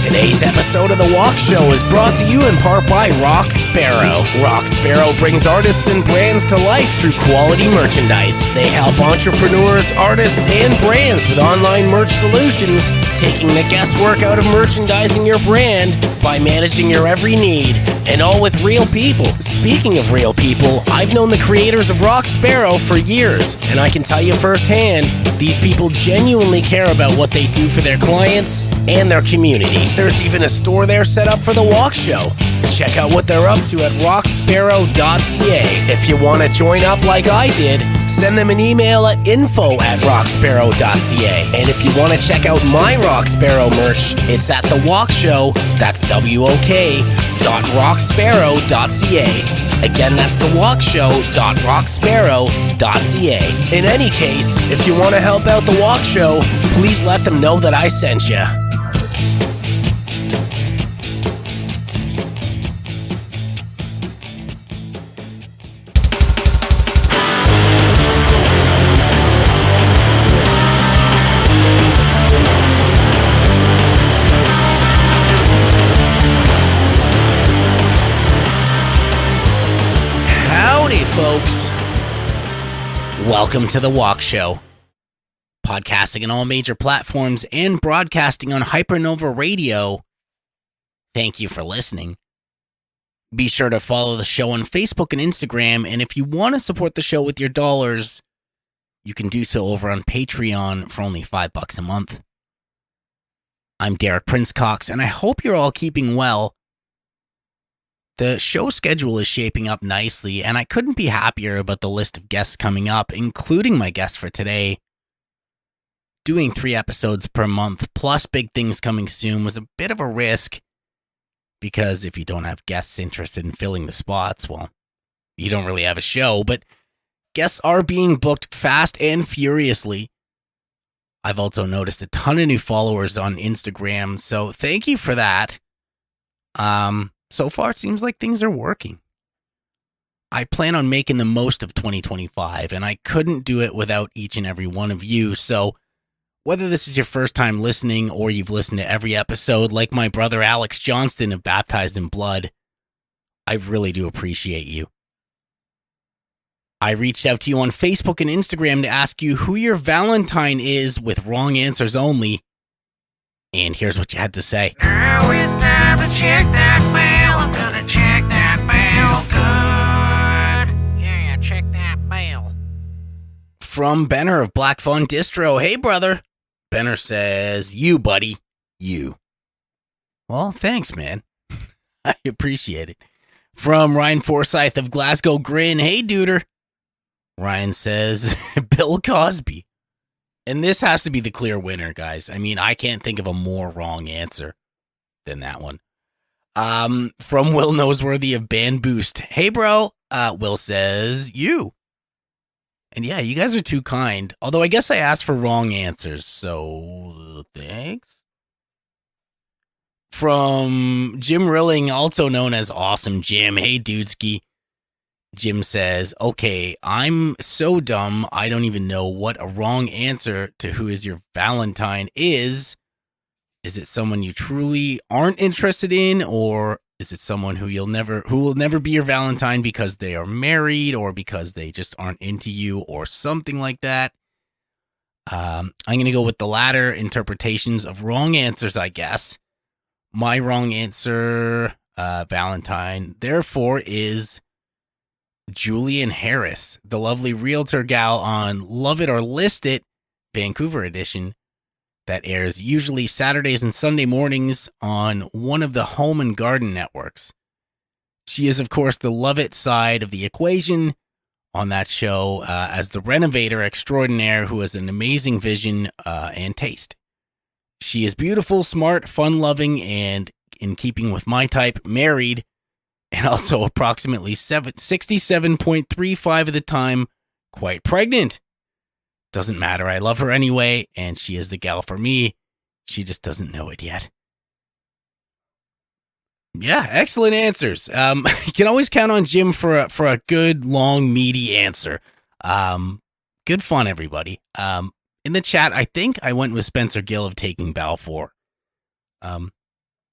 Today's episode of The Walk Show is brought to you in part by Rock Sparrow. Rock Sparrow brings artists and brands to life through quality merchandise. They help entrepreneurs, artists, and brands with online merch solutions, taking the guesswork out of merchandising your brand by managing your every need, and all with real people. Speaking of real people, I've known the creators of Rock Sparrow for years, and I can tell you firsthand, these people genuinely care about what they do for their clients and their community. There's even a store there set up for The Walk Show. Check out what they're up to at rocksparrow.ca. If you want to join up like I did, send them an email at info@rocksparrow.ca. And if you want to check out my Rock Sparrow merch, it's at The Walk Show. That's WOK.rocksparrow.ca. Again, that's thewalkshow.rocksparrow.ca. In any case, if you want to help out The Walk Show, please let them know that I sent you. Folks, welcome to The Walk Show, podcasting on all major platforms and broadcasting on Hypernova Radio. Thank you for listening. Be sure to follow the show on Facebook and Instagram, and if you want to support the show with your dollars, you can do so over on Patreon for only $5 a month. I'm Derek Prince-Cox, and I hope you're all keeping well. The show schedule is shaping up nicely, and I couldn't be happier about the list of guests coming up, including my guest for today. Doing 3 episodes per month, plus big things coming soon, was a bit of a risk, because if you don't have guests interested in filling the spots, well, you don't really have a show, but guests are being booked fast and furiously. I've also noticed a ton of new followers on Instagram, so thank you for that. So far, it seems like things are working. I plan on making the most of 2025, and I couldn't do it without each and every one of you. So whether this is your first time listening or you've listened to every episode, like my brother Alex Johnston of Baptized in Blood, I really do appreciate you. I reached out to you on Facebook and Instagram to ask you who your Valentine is with wrong answers only. And here's what you had to say. Now it's time to check that mail. I'm gonna check that mail good. Yeah, check that mail. From Benner of Black Fawn Distro. Hey, brother. Benner says, you, buddy. You. Well, thanks, man. I appreciate it. From Ryan Forsyth of Glasgow Grin. Hey, duder. Ryan says, Bill Cosby. And this has to be the clear winner, guys. I mean, I can't think of a more wrong answer than that one. From Will Noseworthy of Band Boost. Hey, bro. Will says, you. And yeah, you guys are too kind. Although I guess I asked for wrong answers, so thanks. From Jim Rilling, also known as Awesome Jim. Hey, dudeski. Jim says, okay, I'm so dumb, I don't even know what a wrong answer to who is your Valentine is. Is it someone you truly aren't interested in, or is it someone who will never be your Valentine because they are married or because they just aren't into you or something like that? I'm going to go with the latter interpretations of wrong answers, I guess. My wrong answer, Valentine, therefore, is Julian Harris, the lovely realtor gal on Love It or List It, Vancouver edition, that airs usually Saturdays and Sunday mornings on one of the home and garden networks. She is, of course, the Love It side of the equation on that show as the renovator extraordinaire who has an amazing vision and taste. She is beautiful, smart, fun-loving, and, in keeping with my type, married, and also approximately 67.35 of the time, quite pregnant. Doesn't matter, I love her anyway, and she is the gal for me. She just doesn't know it yet. Yeah, excellent answers. You can always count on Jim for a good, long, meaty answer. Good fun, everybody. In the chat, I think I went with Spencer Gill of Taking Balfour.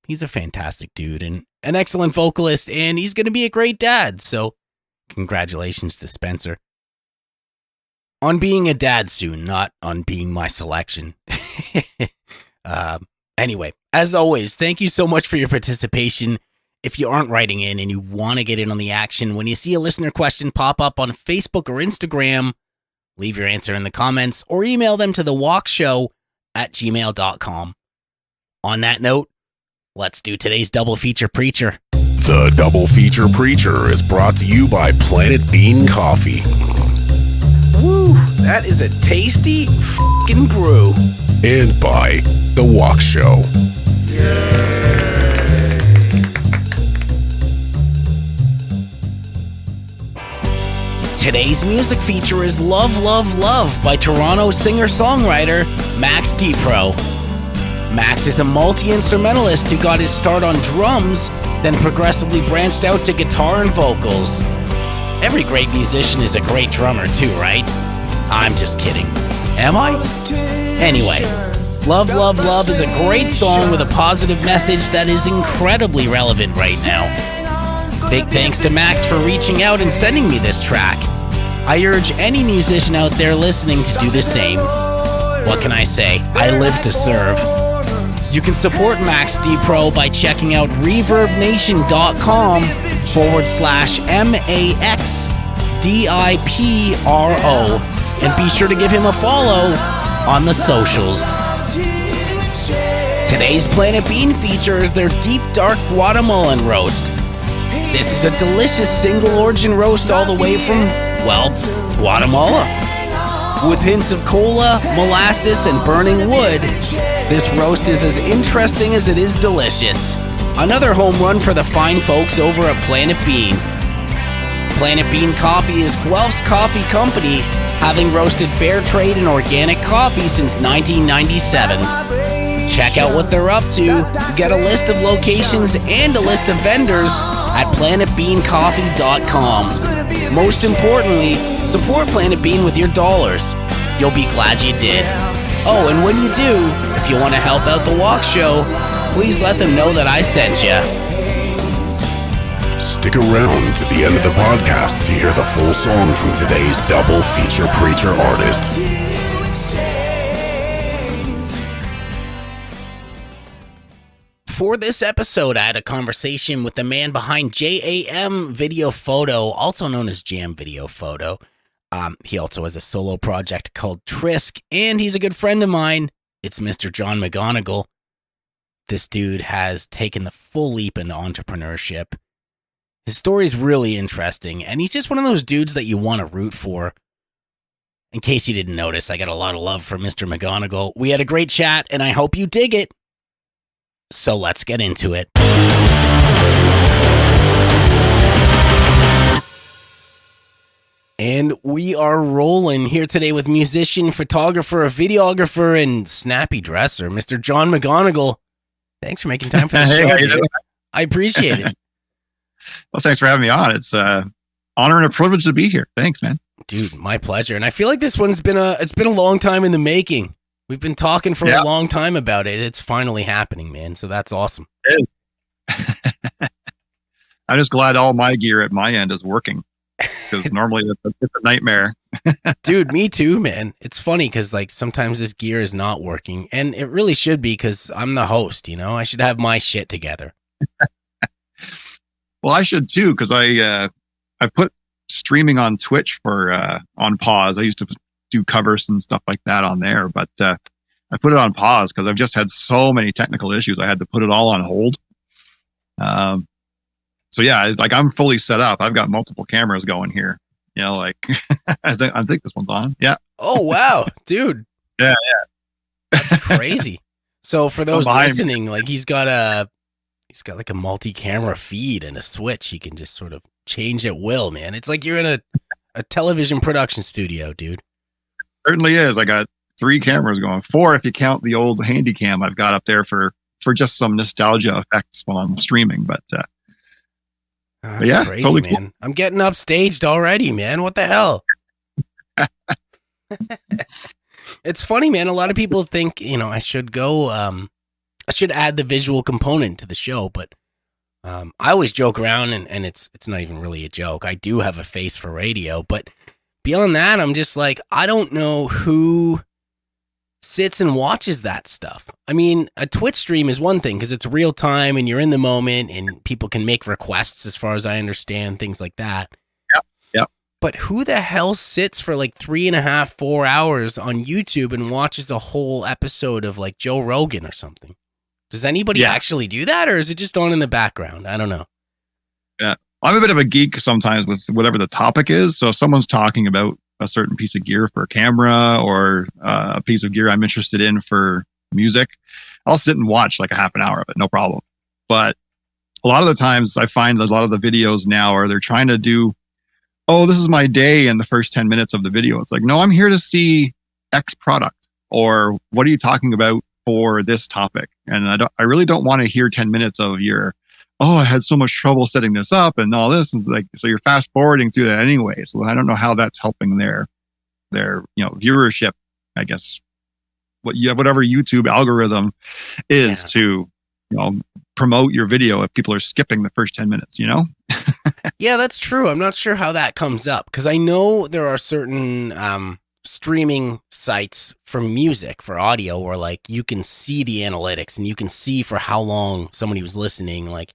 He's a fantastic dude and an excellent vocalist, and he's going to be a great dad. So congratulations to Spencer on being a dad soon, not on being my selection. Anyway, as always, thank you so much for your participation. If you aren't writing in and you want to get in on the action, when you see a listener question pop up on Facebook or Instagram, leave your answer in the comments or email them to thewalkshow@gmail.com. On that note, let's do today's Double Feature Preacher. The Double Feature Preacher is brought to you by Planet Bean Coffee. Woo, that is a tasty f***ing brew. And by The Walk Show. Today's music feature is Love, Love, Love by Toronto singer-songwriter Max DePro. Max is a multi-instrumentalist who got his start on drums, then progressively branched out to guitar and vocals. Every great musician is a great drummer too, right? I'm just kidding. Am I? Anyway, Love, Love, Love is a great song with a positive message that is incredibly relevant right now. Big thanks to Max for reaching out and sending me this track. I urge any musician out there listening to do the same. What can I say? I live to serve. You can support Max DePro by checking out reverbnation.com/MAXDIPRO and be sure to give him a follow on the socials. Today's Planet Bean features their deep dark Guatemalan roast. This is a delicious single origin roast all the way from, well, Guatemala. With hints of cola, molasses, and burning wood, this roast is as interesting as it is delicious. Another home run for the fine folks over at Planet Bean. Planet Bean Coffee is Guelph's coffee company, having roasted fair trade and organic coffee since 1997. Check out what they're up to, get a list of locations and a list of vendors at planetbeancoffee.com. Most importantly, support Planet Bean with your dollars. You'll be glad you did. Oh, and when you do, if you want to help out the Walk Show, please let them know that I sent you. Stick around to the end of the podcast to hear the full song from today's Double Feature Preacher artist. For this episode, I had a conversation with the man behind JAM Video Photo, also known as Jam Video Photo. He also has a solo project called Trisk, and he's a good friend of mine. It's Mr. John McGonigal. This dude has taken the full leap into entrepreneurship. His story is really interesting, and he's just one of those dudes that you want to root for. In case you didn't notice, I got a lot of love for Mr. McGonigal. We had a great chat, and I hope you dig it. So let's get into it. And we are rolling here today with musician, photographer, videographer, and snappy dresser, Mr. John McGonigal. Thanks for making time for the show, dude. I appreciate it. Well, thanks for having me on. It's an honor and a privilege to be here. Thanks, man. Dude, my pleasure. And I feel like this one's been a long time in the making. We've been talking for a long time about it. It's finally happening, man. So that's awesome. It is. I'm just glad all my gear at my end is working, because normally it's a nightmare. Dude, me too, man. It's funny because like sometimes this gear is not working, and it really should be because I'm the host. You know, I should have my shit together. Well, I should too, because I put streaming on Twitch for on pause. I used to do covers and stuff like that on there, but I put it on pause because I've just had so many technical issues. I had to put it all on hold. So yeah, like I'm fully set up. I've got multiple cameras going here. You know, like I think this one's on. Yeah. Oh wow, dude. Yeah. That's crazy. So for those listening, like he's got like a multi-camera feed and a switch. He can just sort of change at will, man. It's like you're in a television production studio, dude. Certainly is. I got 3 cameras going, 4 if you count the old handy cam I've got up there for just some nostalgia effects while I'm streaming. But yeah, crazy, totally man. cool. I'm getting upstaged already, man. What the hell? It's funny, man. A lot of people think, I should go I should add the visual component to the show, but I always joke around, and it's not even really a joke. I do have a face for radio, but beyond that, I'm just like, I don't know who sits and watches that stuff. I mean, a Twitch stream is one thing because it's real time and you're in the moment and people can make requests, as far as I understand, things like that. Yep. But who the hell sits for like 3.5, 4 hours on YouTube and watches a whole episode of like Joe Rogan or something? Does anybody actually do that, or is it just on in the background? I don't know. Yeah. I'm a bit of a geek sometimes with whatever the topic is. So if someone's talking about a certain piece of gear for a camera or a piece of gear I'm interested in for music, I'll sit and watch like a half an hour of it, no problem. But a lot of the times I find that a lot of the videos now are they're trying to do, oh, this is my day in the first 10 minutes of the video. It's like, no, I'm here to see X product, or what are you talking about for this topic? And I really don't want to hear 10 minutes of your, oh, I had so much trouble setting this up and all this. And it's like, so you're fast forwarding through that anyway. So I don't know how that's helping their viewership, I guess, whatever YouTube algorithm is to, promote your video if people are skipping the first 10 minutes, Yeah, that's true. I'm not sure how that comes up because I know there are certain streaming sites for music, for audio, where like you can see the analytics and you can see for how long somebody was listening, like,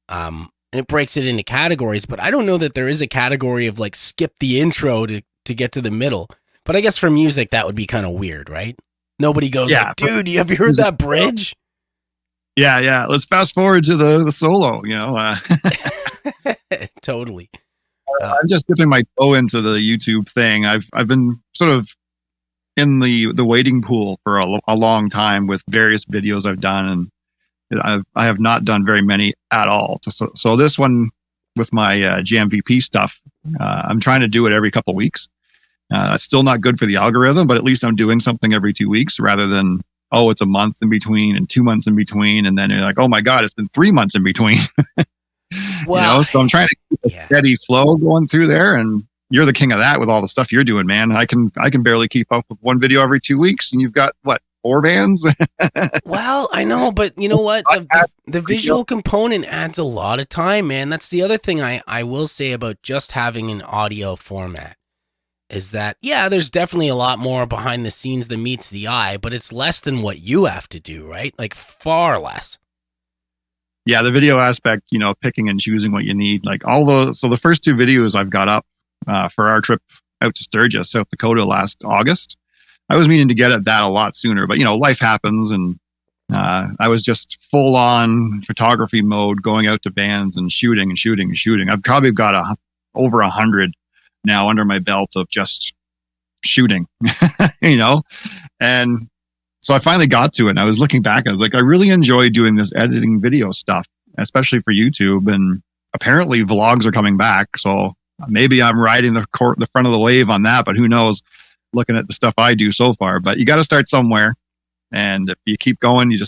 and it breaks it into categories, but I don't know that there is a category of like skip the intro to get to the middle. But I guess for music, that would be kind of weird, right? Nobody goes, like, dude, have you heard that bridge? Yeah. Let's fast forward to the solo, Totally. I'm just dipping my toe into the YouTube thing. I've been sort of in the waiting pool for a long time with various videos I've done, and I have not done very many at all. So this one with my GMVP stuff, I'm trying to do it every couple of weeks. It's still not good for the algorithm, but at least I'm doing something every 2 weeks rather than, oh, it's a month in between and 2 months in between. And then you're like, oh my God, it's been 3 months in between. Well, so I'm trying to keep a steady flow going through there, and you're the king of that with all the stuff you're doing, man. I can barely keep up with one video every 2 weeks, and you've got what, 4 bands? Well, I know, but you know what? The visual component adds a lot of time, man. That's the other thing I will say about just having an audio format is that, yeah, there's definitely a lot more behind the scenes that meets the eye, but it's less than what you have to do, right? Like far less. Yeah, the video aspect, picking and choosing what you need. Like so the first 2 videos I've got up for our trip out to Sturgis, South Dakota last August. I was meaning to get at that a lot sooner, but life happens, and I was just full on photography mode, going out to bands and shooting. I've probably got over 100 now under my belt of just shooting, and so I finally got to it, and I was looking back and I was like, I really enjoy doing this editing video stuff, especially for YouTube. And apparently vlogs are coming back. So maybe I'm riding the front of the wave on that, but who knows, looking at the stuff I do so far. But you got to start somewhere. And if you keep going, you'll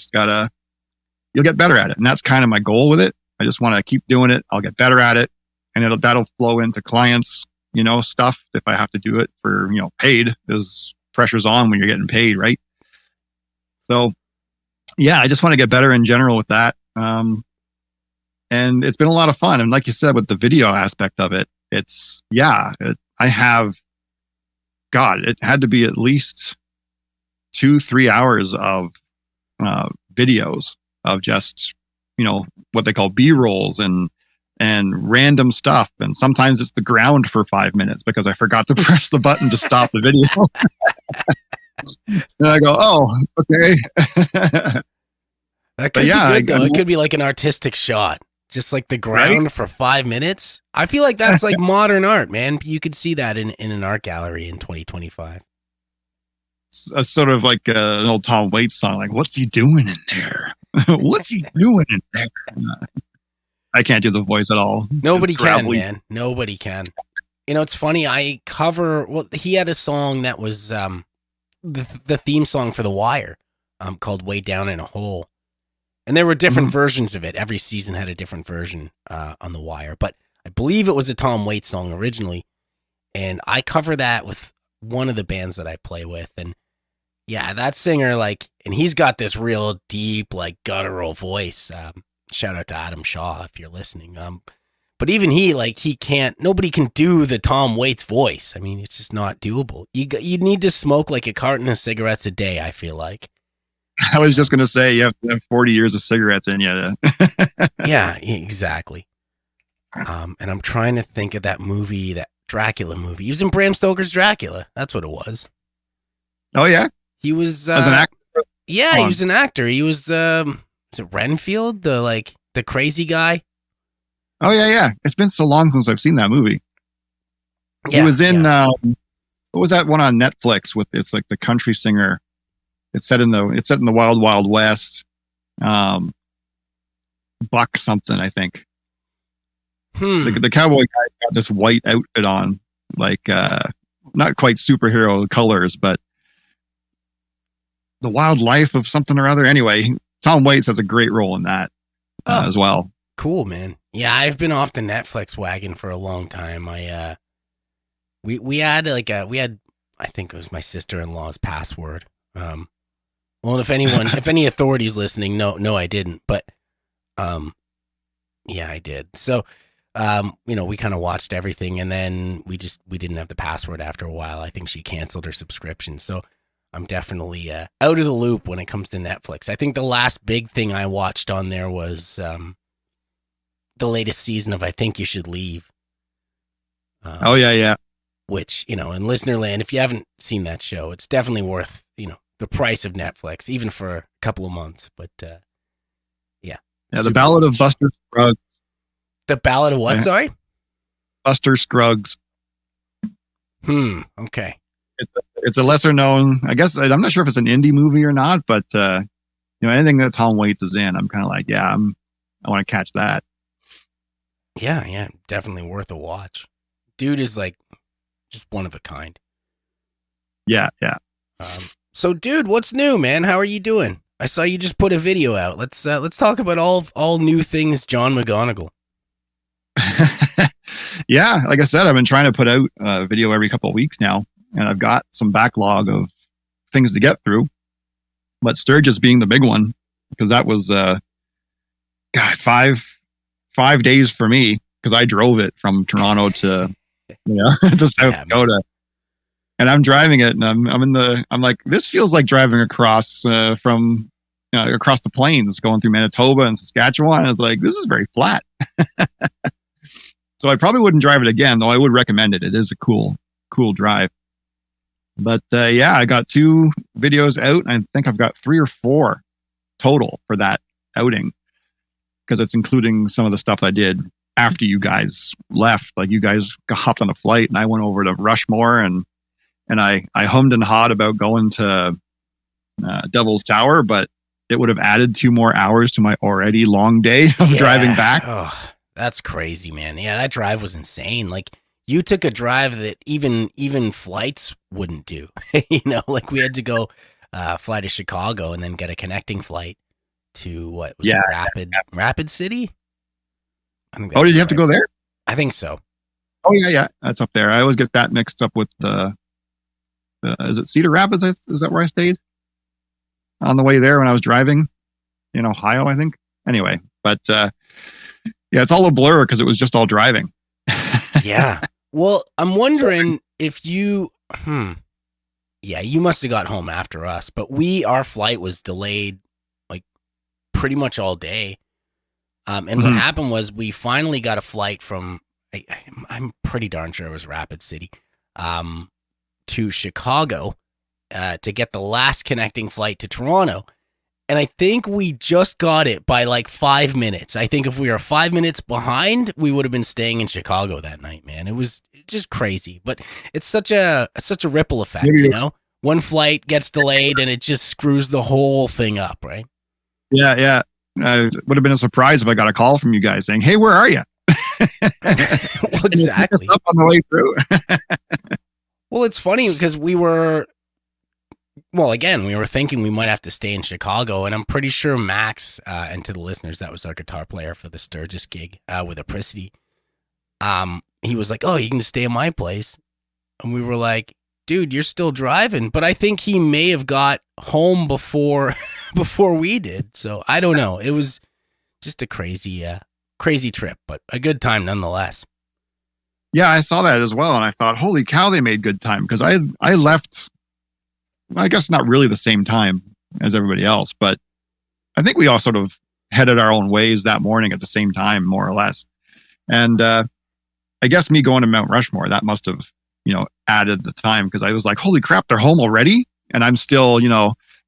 get better at it. And that's kind of my goal with it. I just want to keep doing it. I'll get better at it, and that'll flow into clients, stuff if I have to do it for, paid, because pressure's on when you're getting paid, right? So, yeah, I just want to get better in general with that. And it's been a lot of fun. And like you said, with the video aspect of it, it had to be at least 2-3 hours of videos of just, what they call B-rolls and random stuff. And sometimes it's the ground for 5 minutes because I forgot to press the button to stop the video. And I go, oh, okay. That could be good, though. It could be like an artistic shot, just like the ground for 5 minutes. I feel like that's like modern art, man. You could see that in an art gallery in 2025. It's sort of like an old Tom Waits song, like, what's he doing in there? What's he doing in there? I can't do the voice at all. Nobody can, man. Nobody can. It's funny. He had a song that was the theme song for The Wire, called Way Down in a Hole. And there were different versions of it. Every season had a different version on The Wire. But I believe it was a Tom Waits song originally. And I cover that with one of the bands that I play with. And Yeah, that singer, like, and he's got this real deep, like, guttural voice. Shout out to Adam Shaw if you're listening. But even he, like, nobody can do the Tom Waits voice. I mean, it's just not doable. You need to smoke like a carton of cigarettes a day, I feel like. I was just going to say, you have to have 40 years of cigarettes in you. Yeah, exactly. And I'm trying to think of that movie, that Dracula movie. He was in Bram Stoker's Dracula. That's what it was. Oh, yeah? He was... As an actor? Yeah, he was an actor. He was... is it Renfield? The crazy guy? Oh, yeah. It's been so long since I've seen that movie. Yeah, he was in... what was that one on Netflix with... It's like the country singer. It's set in the Wild Wild West. Buck something, I think. The cowboy guy got this white outfit on, like not quite superhero colors, but the wild life of something or other. Anyway, Tom Waits has a great role in that as well. Cool, man. Yeah, I've been off the Netflix wagon for a long time. We had I think it was my sister-in-law's password. Well, if any authorities listening, no, I didn't, but yeah, I did. So, we kind of watched everything, and then we didn't have the password after a while. I think she canceled her subscription. So I'm definitely out of the loop when it comes to Netflix. I think the last big thing I watched on there was the latest season of I Think You Should Leave. Oh, yeah. Which, in Listenerland, if you haven't seen that show, it's definitely worth, the price of Netflix, even for a couple of months. But, yeah. Yeah, the Ballad of Buster Scruggs. The Ballad of what, Yeah. sorry? Buster Scruggs. Okay. It's a lesser known, I guess, I'm not sure if it's an indie movie or not, but, anything that Tom Waits is in, I'm kind of like, I want to catch that. Yeah, definitely worth a watch. Dude is like just one of a kind. Yeah. So, dude, what's new, man? How are you doing? I saw you just put a video out. Let's talk about all new things John McGonigal. Yeah, like I said, I've been trying to put out a video every couple of weeks now, and I've got some backlog of things to get through. But Sturgis being the big one, because that was 5 days for me, because I drove it from Toronto to to South Dakota. And I'm driving it, and I'm like, this feels like driving across across the plains, going through Manitoba and Saskatchewan. I was like, this is very flat. So I probably wouldn't drive it again, though I would recommend it. It is a cool drive. But I got 2 videos out, and I think I've got 3 or 4 total for that outing, because it's including some of the stuff I did after you guys left. Like, you guys hopped on a flight, and I went over to Rushmore, and I hummed and hawed about going to Devil's Tower, but it would have added 2 more hours to my already long day of driving back. Oh, that's crazy, man. Yeah, that drive was insane. Like, you took a drive that even flights wouldn't do. Like, we had to go fly to Chicago and then get a connecting flight to what was it, Rapid City? Did you have to go there? I think so. Oh, yeah. That's up there. I always get that mixed up with is it Cedar Rapids? Is that where I stayed? On the way there when I was driving in Ohio, I think. Anyway, but it's all a blur because it was just all driving. Yeah. Well, I'm wondering if you, you must have got home after us, but our flight was delayed like pretty much all day. And what happened was we finally got a flight from, I'm pretty darn sure it was Rapid City, to Chicago to get the last connecting flight to Toronto. And I think we just got it by like 5 minutes. I think if we were 5 minutes behind, we would have been staying in Chicago that night, man. It was just crazy. But it's such a ripple effect, One flight gets delayed and it just screws the whole thing up, right? Yeah. It would have been a surprise if I got a call from you guys saying, "Hey, where are you?" Well, exactly. Up on the way through. Well, it's funny because we were thinking we might have to stay in Chicago, and I'm pretty sure Max, and to the listeners, that was our guitar player for the Sturgis gig with Apricity. He was like, "Oh, you can just stay at my place," and we were like, dude, you're still driving. But I think he may have got home before before we did. So I don't know. It was just a crazy trip, but a good time nonetheless. Yeah, I saw that as well, and I thought, holy cow, they made good time, because I left, I guess not really the same time as everybody else, but I think we all sort of headed our own ways that morning at the same time, more or less. And I guess me going to Mount Rushmore, that must have, added the time, because I was like, holy crap, they're home already? And I'm still, in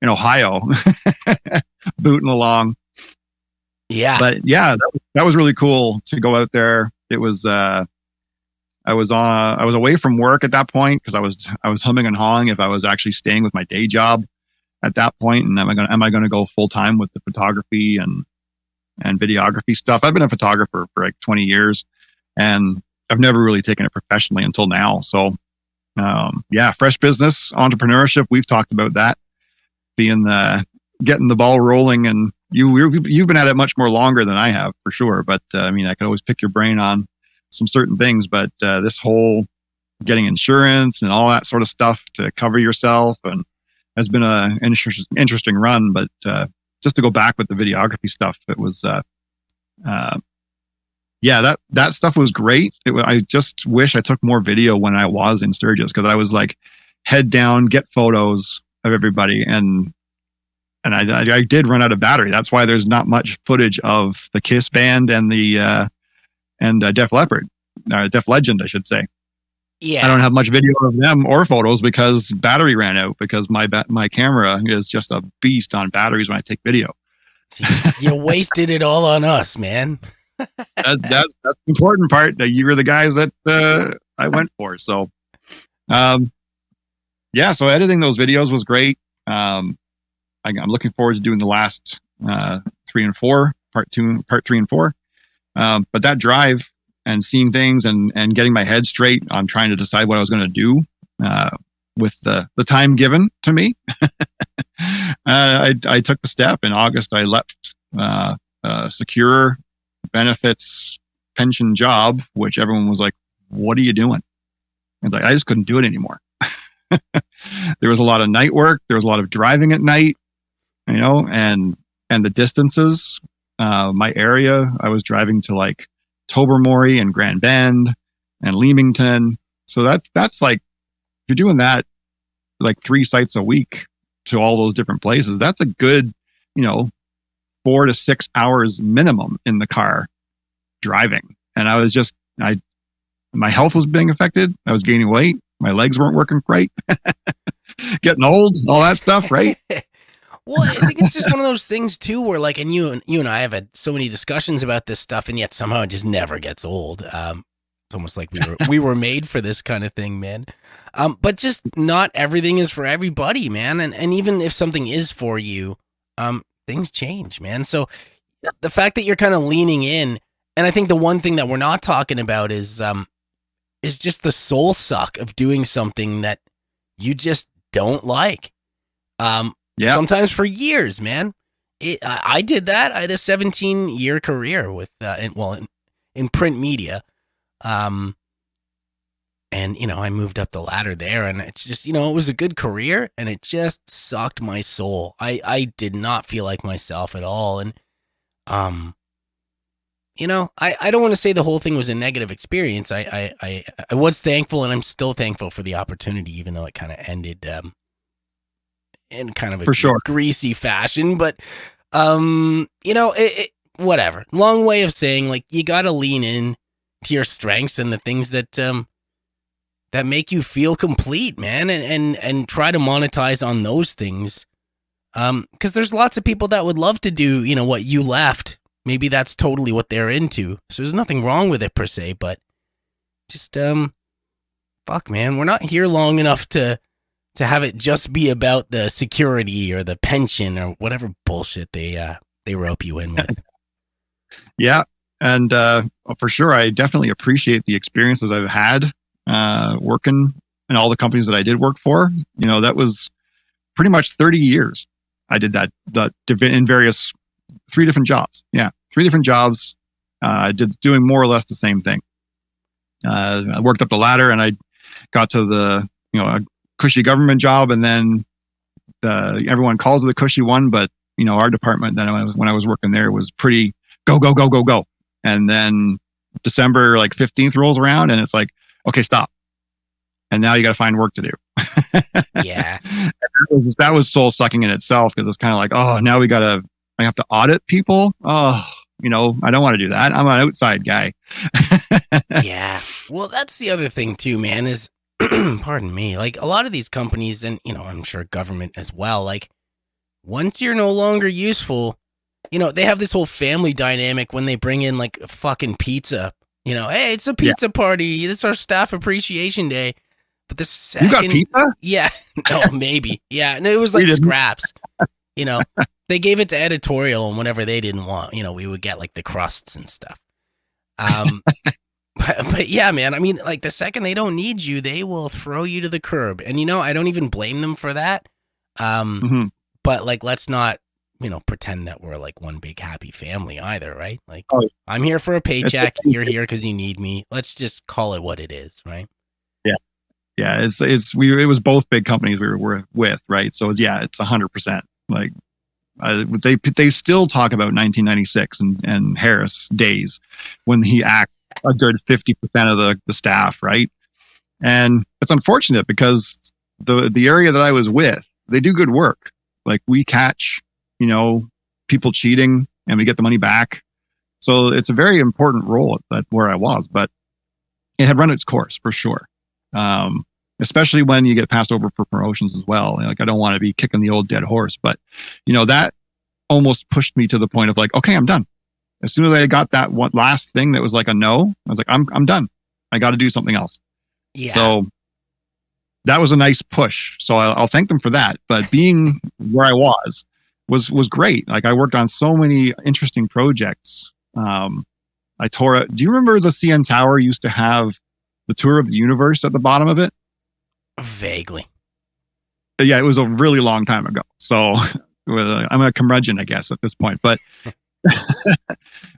Ohio, booting along. Yeah. But yeah, that was really cool to go out there. It was, I was away from work at that point, because I was humming and hawing if I was actually staying with my day job at that point, and am I going to go full time with the photography and videography stuff. I've been a photographer for like 20 years, and I've never really taken it professionally until now. So fresh business, entrepreneurship, we've talked about that being getting the ball rolling, and you've been at it much more longer than I have, for sure. But I could always pick your brain on some certain things, but this whole getting insurance and all that sort of stuff to cover yourself and has been an interesting run. But just to go back with the videography stuff, it was that stuff was great. I just wish I took more video when I was in Sturgis, because I was like head down, get photos of everybody, and I did run out of battery. That's why there's not much footage of the Kiss band and the Def Leppard, Def Legend, I should say. Yeah. I don't have much video of them or photos because battery ran out, because my camera is just a beast on batteries when I take video. See, you wasted it all on us, man. That's the important part, that you were the guys that I went for. So, so editing those videos was great. I'm looking forward to doing the last 3 and 4, part 3 and 4. But that drive and seeing things and getting my head straight on trying to decide what I was going to do with the time given to me, I took the step. In August, I left a secure benefits pension job, which everyone was like, what are you doing? It's like, I just couldn't do it anymore. There was a lot of night work. There was a lot of driving at night, and the distances. My area, I was driving to like Tobermory and Grand Bend and Leamington. So that's like, if you're doing that like 3 sites a week to all those different places, that's a good, 4 to 6 hours minimum in the car driving. And I was just, my health was being affected. I was gaining weight. My legs weren't working right. Getting old, all that stuff, right? Well, I think it's just one of those things too, where like, and you and I have had so many discussions about this stuff, and yet somehow it just never gets old. It's almost like we were made for this kind of thing, man. But just not everything is for everybody, man. And even if something is for you, things change, man. So the fact that you're kind of leaning in, and I think the one thing that we're not talking about is just the soul suck of doing something that you just don't like. Sometimes for years, man. I did that. I had a 17-year career with in print media. And I moved up the ladder there, and it's just, it was a good career, and it just sucked my soul. I did not feel like myself at all. And I don't want to say the whole thing was a negative experience. I was thankful, and I'm still thankful for the opportunity, even though it kind of ended in kind of a greasy fashion. But whatever. Long way of saying, like, you got to lean in to your strengths and the things that make you feel complete, man, and try to monetize on those things. Because there's lots of people that would love to do, what you left. Maybe that's totally what they're into. So there's nothing wrong with it per se, but just, fuck, man, we're not here long enough to have it just be about the security or the pension or whatever bullshit they rope you in with. Yeah. And for sure, I definitely appreciate the experiences I've had working in all the companies that I did work for. That was pretty much 30 years. I did that in various 3 different jobs. Yeah, 3 different jobs. Doing more or less the same thing. I worked up the ladder, and I got to the cushy government job, and then everyone calls it a cushy one, but our department then when I was working there was pretty go go go go go, and then December 15th rolls around, and it's like, okay, stop, and now you got to find work to do. Yeah, that was soul sucking in itself, because it's kind of like, oh, now I have to audit people. Oh, I don't want to do that. I'm an outside guy. Yeah. Well, that's the other thing too, man, is, pardon me, like a lot of these companies, and, I'm sure government as well, like once you're no longer useful, they have this whole family dynamic when they bring in like a fucking pizza, hey, it's a pizza party. It's our staff appreciation day. But the second, you got pizza? Yeah. No, maybe. Yeah. And it was like scraps, they gave it to editorial, and whenever they didn't want, we would get like the crusts and stuff. But yeah, man, I mean, like the second they don't need you, they will throw you to the curb. And, I don't even blame them for that. But like, let's not, pretend that we're like one big happy family either, right? Like, I'm here for a paycheck. You're here because you need me. Let's just call it what it is, right? Yeah. Yeah. It was both big companies we were with, right? So yeah, it's 100%. Like, they still talk about 1996 and Harris days when he act a good 50% of the staff, right? And it's unfortunate because the area that I was with, they do good work. Like, we catch, people cheating, and we get the money back. So it's a very important role at where I was, but it had run its course for sure. Especially when you get passed over for promotions as well. Like, I don't want to be kicking the old dead horse, but that almost pushed me to the point of like, okay, I'm done. As soon as I got that one last thing that was like a no, I was like, I'm done. I got to do something else. Yeah. So that was a nice push. So I'll thank them for that. But being where I was great. Like, I worked on so many interesting projects. I tore it. Do you remember the CN Tower used to have the tour of the universe at the bottom of it? Vaguely. Yeah, it was a really long time ago. So I'm a curmudgeon, I guess, at this point. But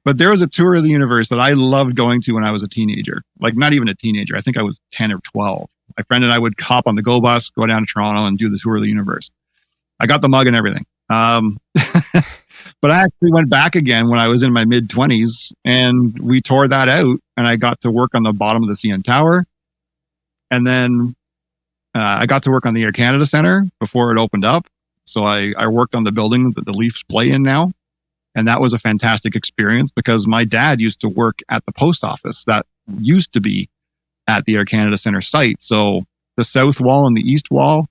but there was a tour of the universe that I loved going to when I was a teenager. Like, not even a teenager. I think I was 10 or 12. My friend and I would hop on the Go Bus, go down to Toronto, and do the tour of the universe. I got the mug and everything. But I actually went back again when I was in my mid-20s, and we tore that out, and I got to work on the bottom of the CN Tower. And then I got to work on the Air Canada Centre before it opened up. So I worked on the building that the Leafs play in now. And that was a fantastic experience because my dad used to work at the post office that used to be at the Air Canada Centre site. So the south wall and the east wall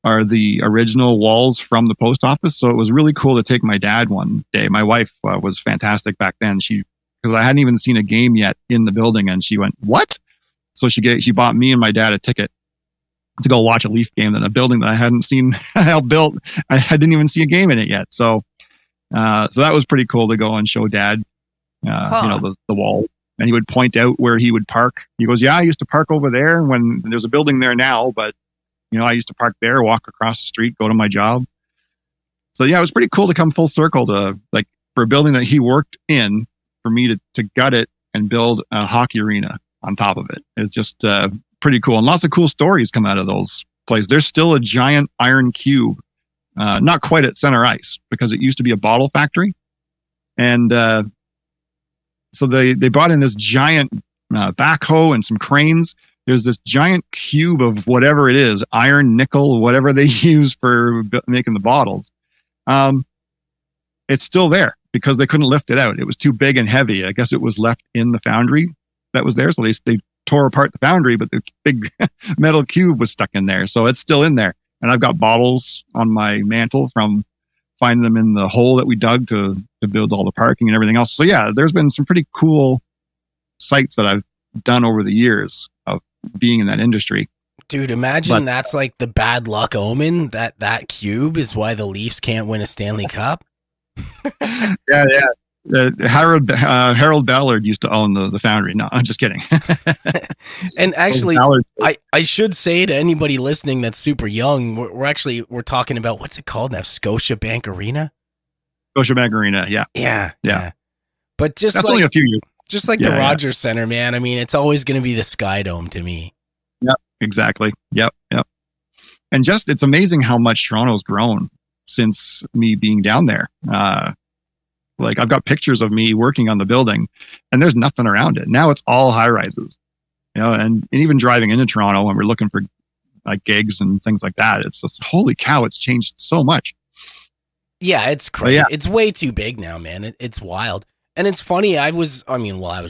are the original walls from the post office. So it was really cool to take my dad one day. My wife was fantastic back then. Because I hadn't even seen a game yet in the building, and she went, "What?" So she bought me and my dad a ticket to go watch a Leaf game in a building that I hadn't seen help built. I didn't even see a game in it yet. So that was pretty cool to go and show Dad, the wall. And he would point out where he would park. He goes, "Yeah, I used to park over there when there's a building there now, but I used to park there, walk across the street, go to my job." So yeah, it was pretty cool to come full circle to, like, for a building that he worked in, for me to gut it and build a hockey arena on top of it. It's just pretty cool. And lots of cool stories come out of those places. There's still a giant iron cube, not quite at center ice, because it used to be a bottle factory. And so they brought in this giant backhoe and some cranes. There's this giant cube of whatever it is, iron, nickel, whatever they use for making the bottles. It's still there because they couldn't lift it out. It was too big and heavy. I guess it was left in the foundry that was there. So they tore apart the foundry, but the big metal cube was stuck in there. So it's still in there. And I've got bottles on my mantle from finding them in the hole that we dug to build all the parking and everything else. So yeah, there's been some pretty cool sites that I've done over the years of being in that industry. Dude, imagine that's like the bad luck omen, that cube is why the Leafs can't win a Stanley Cup. Yeah. Harold Ballard used to own the foundry. No, I'm just kidding. And actually, I should say to anybody listening that's super young, we're talking about, what's it called now? Scotiabank Arena? Scotiabank Arena, yeah. Yeah. But just that's like, only a few years. Just like the Rogers Center, man. I mean, it's always going to be the Sky Dome to me. Yep, exactly. Yep. And just, it's amazing how much Toronto's grown since me being down there. Like I've got pictures of me working on the building and there's nothing around it. Now it's all high rises, and even driving into Toronto when we're looking for like gigs and things like that. It's just, holy cow, it's changed so much. Yeah, it's crazy. Yeah. It's way too big now, man. It's wild. And it's funny. I was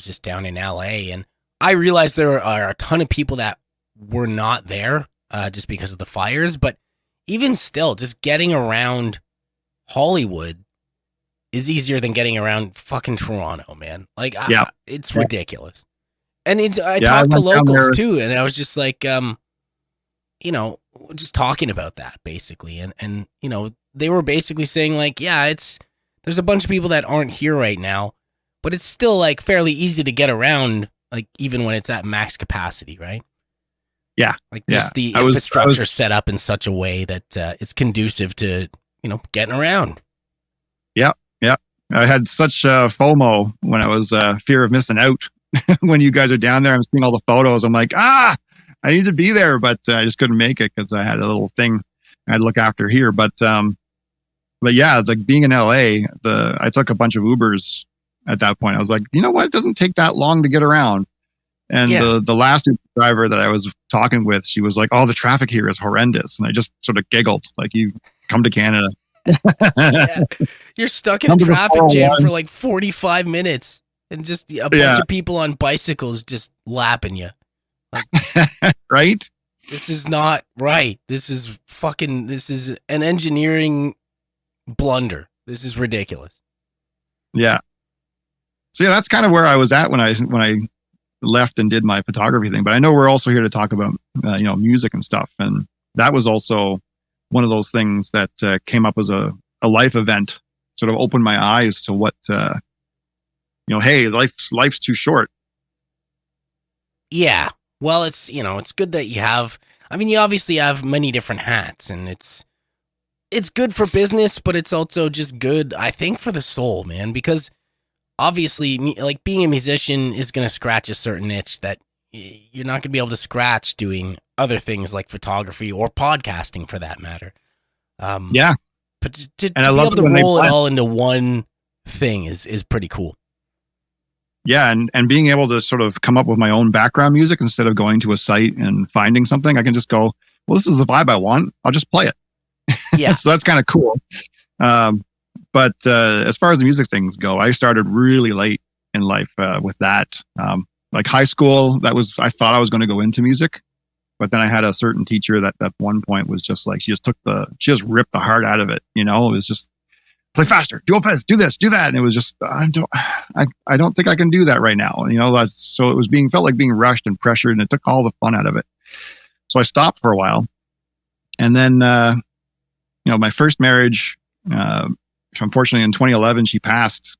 just down in LA and I realized there are a ton of people that were not there just because of the fires. But even still, just getting around Hollywood is easier than getting around fucking Toronto, man. Like, it's ridiculous. And I talked to locals too, and I was just like, just talking about that basically. And they were basically saying like, yeah, there's a bunch of people that aren't here right now, but it's still like fairly easy to get around, like even when it's at max capacity, right? Yeah. Like just the infrastructure set up in such a way that it's conducive to, getting around. Yeah. Yeah. I had such FOMO when I was fear of missing out. When you guys are down there, I'm seeing all the photos. I'm like, I need to be there, but I just couldn't make it because I had a little thing I had to look after here. But yeah, like being in LA, I took a bunch of Ubers at that point. I was like, you know what? It doesn't take that long to get around. And the last Uber driver that I was talking with, she was like, oh, the traffic here is horrendous. And I just sort of giggled, like, you come to Canada. Yeah. You're stuck in a traffic jam for like 45 minutes and just a bunch of people on bicycles just lapping you. Like, right? This is not right. This is an engineering blunder. This is ridiculous. Yeah. So yeah, that's kind of where I was at when I left and did my photography thing. But I know we're also here to talk about music and stuff, and that was also one of those things that came up as a life event. Sort of opened my eyes to what hey, life's too short. Yeah. Well, it's good that you obviously have many different hats, and it's good for business, but it's also just good, I think, for the soul, man, because obviously, like, being a musician is going to scratch a certain itch that you're not going to be able to scratch doing other things like photography or podcasting, for that matter. Yeah. But to be able to roll it all into one thing is pretty cool. Yeah, and being able to sort of come up with my own background music instead of going to a site and finding something, I can just go, well, this is the vibe I want. I'll just play it. Yeah. So that's kind of cool. But as far as the music things go, I started really late in life with that. Like high school, I thought I was going to go into music, but then I had a certain teacher that at one point was just like, she just ripped the heart out of it. It was just, play faster, do it fast, do this, do that. And it was just, I don't think I can do that right now. So it felt like being rushed and pressured, and it took all the fun out of it. So I stopped for a while. And then, my first marriage, unfortunately in 2011, she passed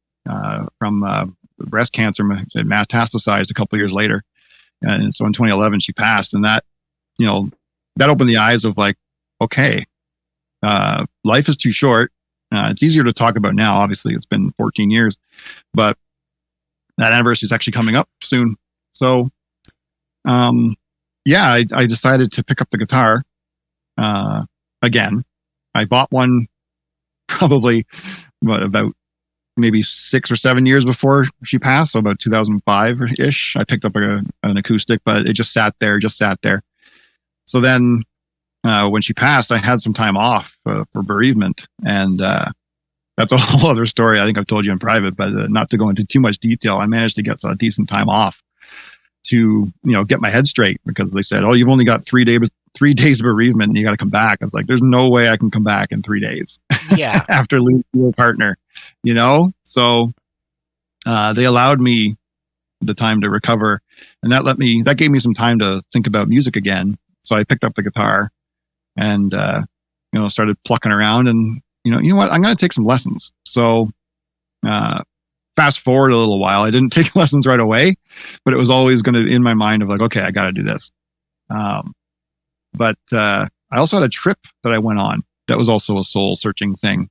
from breast cancer. It metastasized a couple of years later. And so in 2011, she passed. And that, that opened the eyes of like, okay, life is too short. It's easier to talk about now. Obviously, it's been 14 years, but that anniversary is actually coming up soon. So, I decided to pick up the guitar again. I bought one probably about maybe 6 or 7 years before she passed, so about 2005-ish. I picked up an acoustic, but it just sat there. So then when she passed, I had some time off for bereavement, and that's a whole other story. I think I've told you in private, but not to go into too much detail. I managed to get a decent time off to get my head straight, because they said, "Oh, you've only got 3 days of bereavement, and you got to come back." I was like, "There's no way I can come back in 3 days." Yeah, after losing your partner, So they allowed me the time to recover, and that gave me some time to think about music again. So I picked up the guitar and started plucking around, and you know what, I'm going to take some lessons. So fast forward a little while, I didn't take lessons right away, but it was always going to in my mind of like, okay, I got to do this. But I also had a trip that I went on that was also a soul searching thing.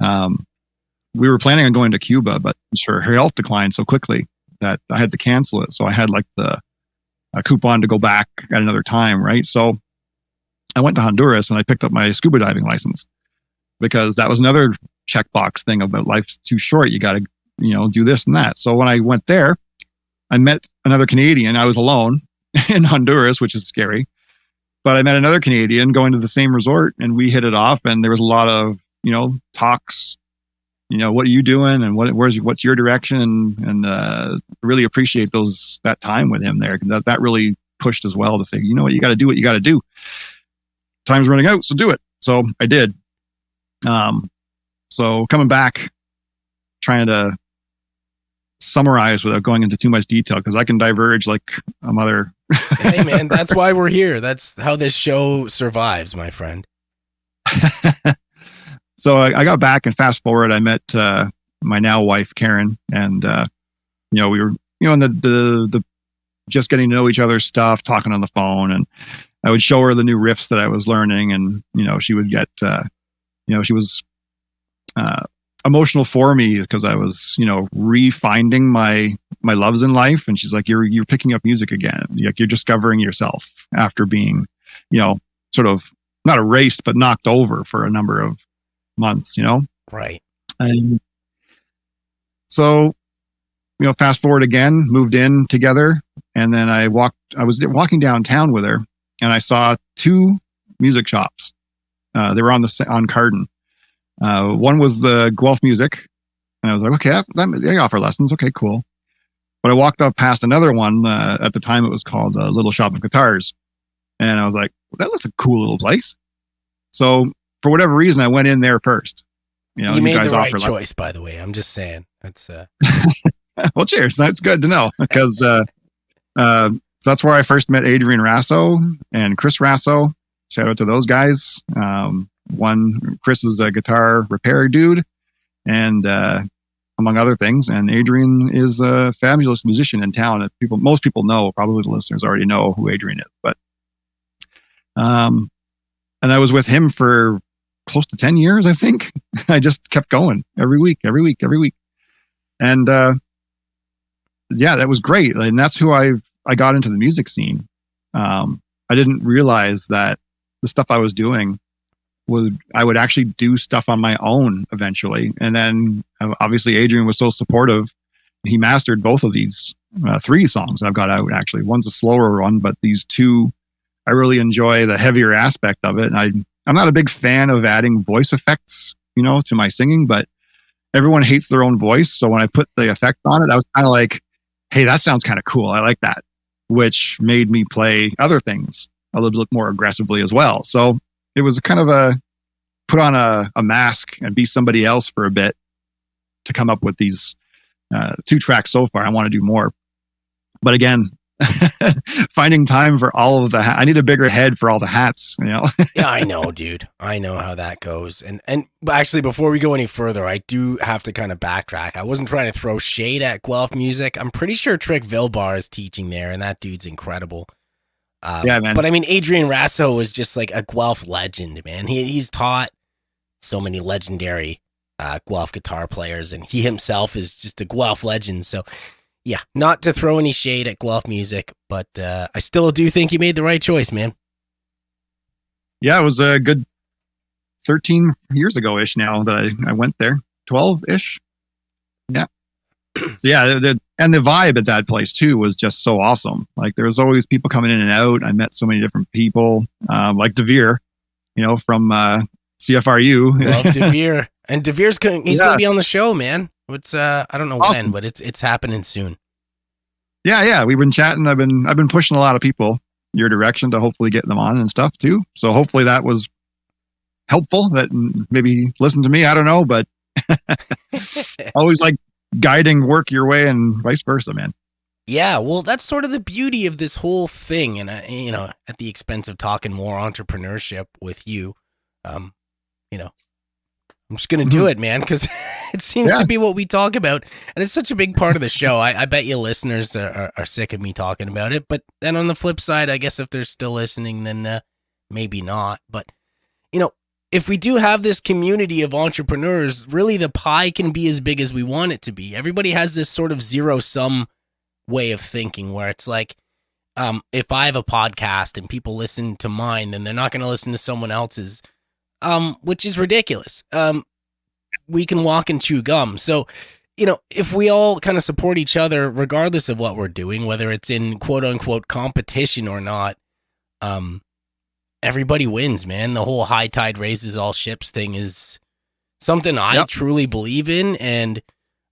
We were planning on going to Cuba, but her health declined so quickly that I had to cancel it. So I had like a coupon to go back at another time, right? So I went to Honduras and I picked up my scuba diving license, because that was another checkbox thing about life's too short. You got to, do this and that. So when I went there, I met another Canadian. I was alone in Honduras, which is scary, but I met another Canadian going to the same resort, and we hit it off. And there was a lot of, talks, what are you doing and what's your direction? And really appreciate that time with him there. That really pushed as well to say, what, you got to do what you got to do. Time's running out, so do it. So I did. So coming back, trying to summarize without going into too much detail, because I can diverge like a mother. Hey man, that's why we're here. That's how this show survives, my friend. So I got back, and fast forward, I met my now wife Karen, and we were in the just getting to know each other's stuff, talking on the phone, and I would show her the new riffs that I was learning, and she would get she was emotional for me, because I was refinding my loves in life, and she's like, you're picking up music again, like you're discovering yourself after being sort of not erased but knocked over for a number of months, right. And so fast forward again, moved in together, and then I was walking downtown with her, and I saw two music shops. They were on Carden. One was the Guelph Music, and I was like, okay, they offer lessons. Okay, cool. But I walked up past another one. At the time, it was called Little Shop of Guitars, and I was like, well, that looks a cool little place. So for whatever reason, I went in there first. You made the right choice, by the way. I'm just saying. That's well, cheers. That's good to know, because so that's where I first met Adrian Rasso and Chris Rasso. Shout out to those guys. Chris is a guitar repair dude, and among other things. And Adrian is a fabulous musician in town that most people know. Probably the listeners already know who Adrian is. But and I was with him for close to 10 years, I think. I just kept going every week. And that was great. And that's who I got into the music scene. I didn't realize that the stuff I was doing I would actually do stuff on my own eventually. And then obviously Adrian was so supportive. He mastered both of these 3 songs I've got out, actually. One's a slower one, but these 2, I really enjoy the heavier aspect of it. And I'm not a big fan of adding voice effects, to my singing, but everyone hates their own voice. So when I put the effect on it, I was kind of like, hey, that sounds kind of cool. I like that, which made me play other things a little bit more aggressively as well. So it was kind of put on a mask and be somebody else for a bit to come up with these 2 tracks so far. I want to do more. But again, finding time for all of I need a bigger head for all the hats, Yeah, I know, dude. I know how that goes. And actually, before we go any further, I do have to kind of backtrack. I wasn't trying to throw shade at Guelph Music. I'm pretty sure Trick Vilbar is teaching there, and that dude's incredible. Yeah, man. But I mean, Adrian Rasso was just like a Guelph legend, man. He's taught so many legendary Guelph guitar players, and he himself is just a Guelph legend. So yeah, not to throw any shade at Guelph Music, but I still do think you made the right choice, man. Yeah, it was a good 13 years ago-ish now that I went there. 12-ish. Yeah. So yeah, and the vibe at that place too was just so awesome. Like there was always people coming in and out. I met so many different people, like DeVere, from CFRU. Love DeVere. And DeVere's going to be on the show, man. It's I don't know when, but it's happening soon. Yeah, we've been chatting. I've been pushing a lot of people your direction to hopefully get them on and stuff too. So hopefully that was helpful. That maybe listen to me. I don't know, but always like guiding work your way and vice versa, man. Yeah, well, that's sort of the beauty of this whole thing, and at the expense of talking more entrepreneurship with you, I'm just going to do it, man, because it seems to be what we talk about. And it's such a big part of the show. I bet you listeners are sick of me talking about it. But then on the flip side, I guess if they're still listening, then maybe not. But, if we do have this community of entrepreneurs, really the pie can be as big as we want it to be. Everybody has this sort of zero-sum way of thinking where it's like, if I have a podcast and people listen to mine, then they're not going to listen to someone else's, which is ridiculous. We can walk and chew gum. So, if we all kind of support each other, regardless of what we're doing, whether it's in quote unquote competition or not, everybody wins, man. The whole high tide raises all ships thing is something I truly believe in. And,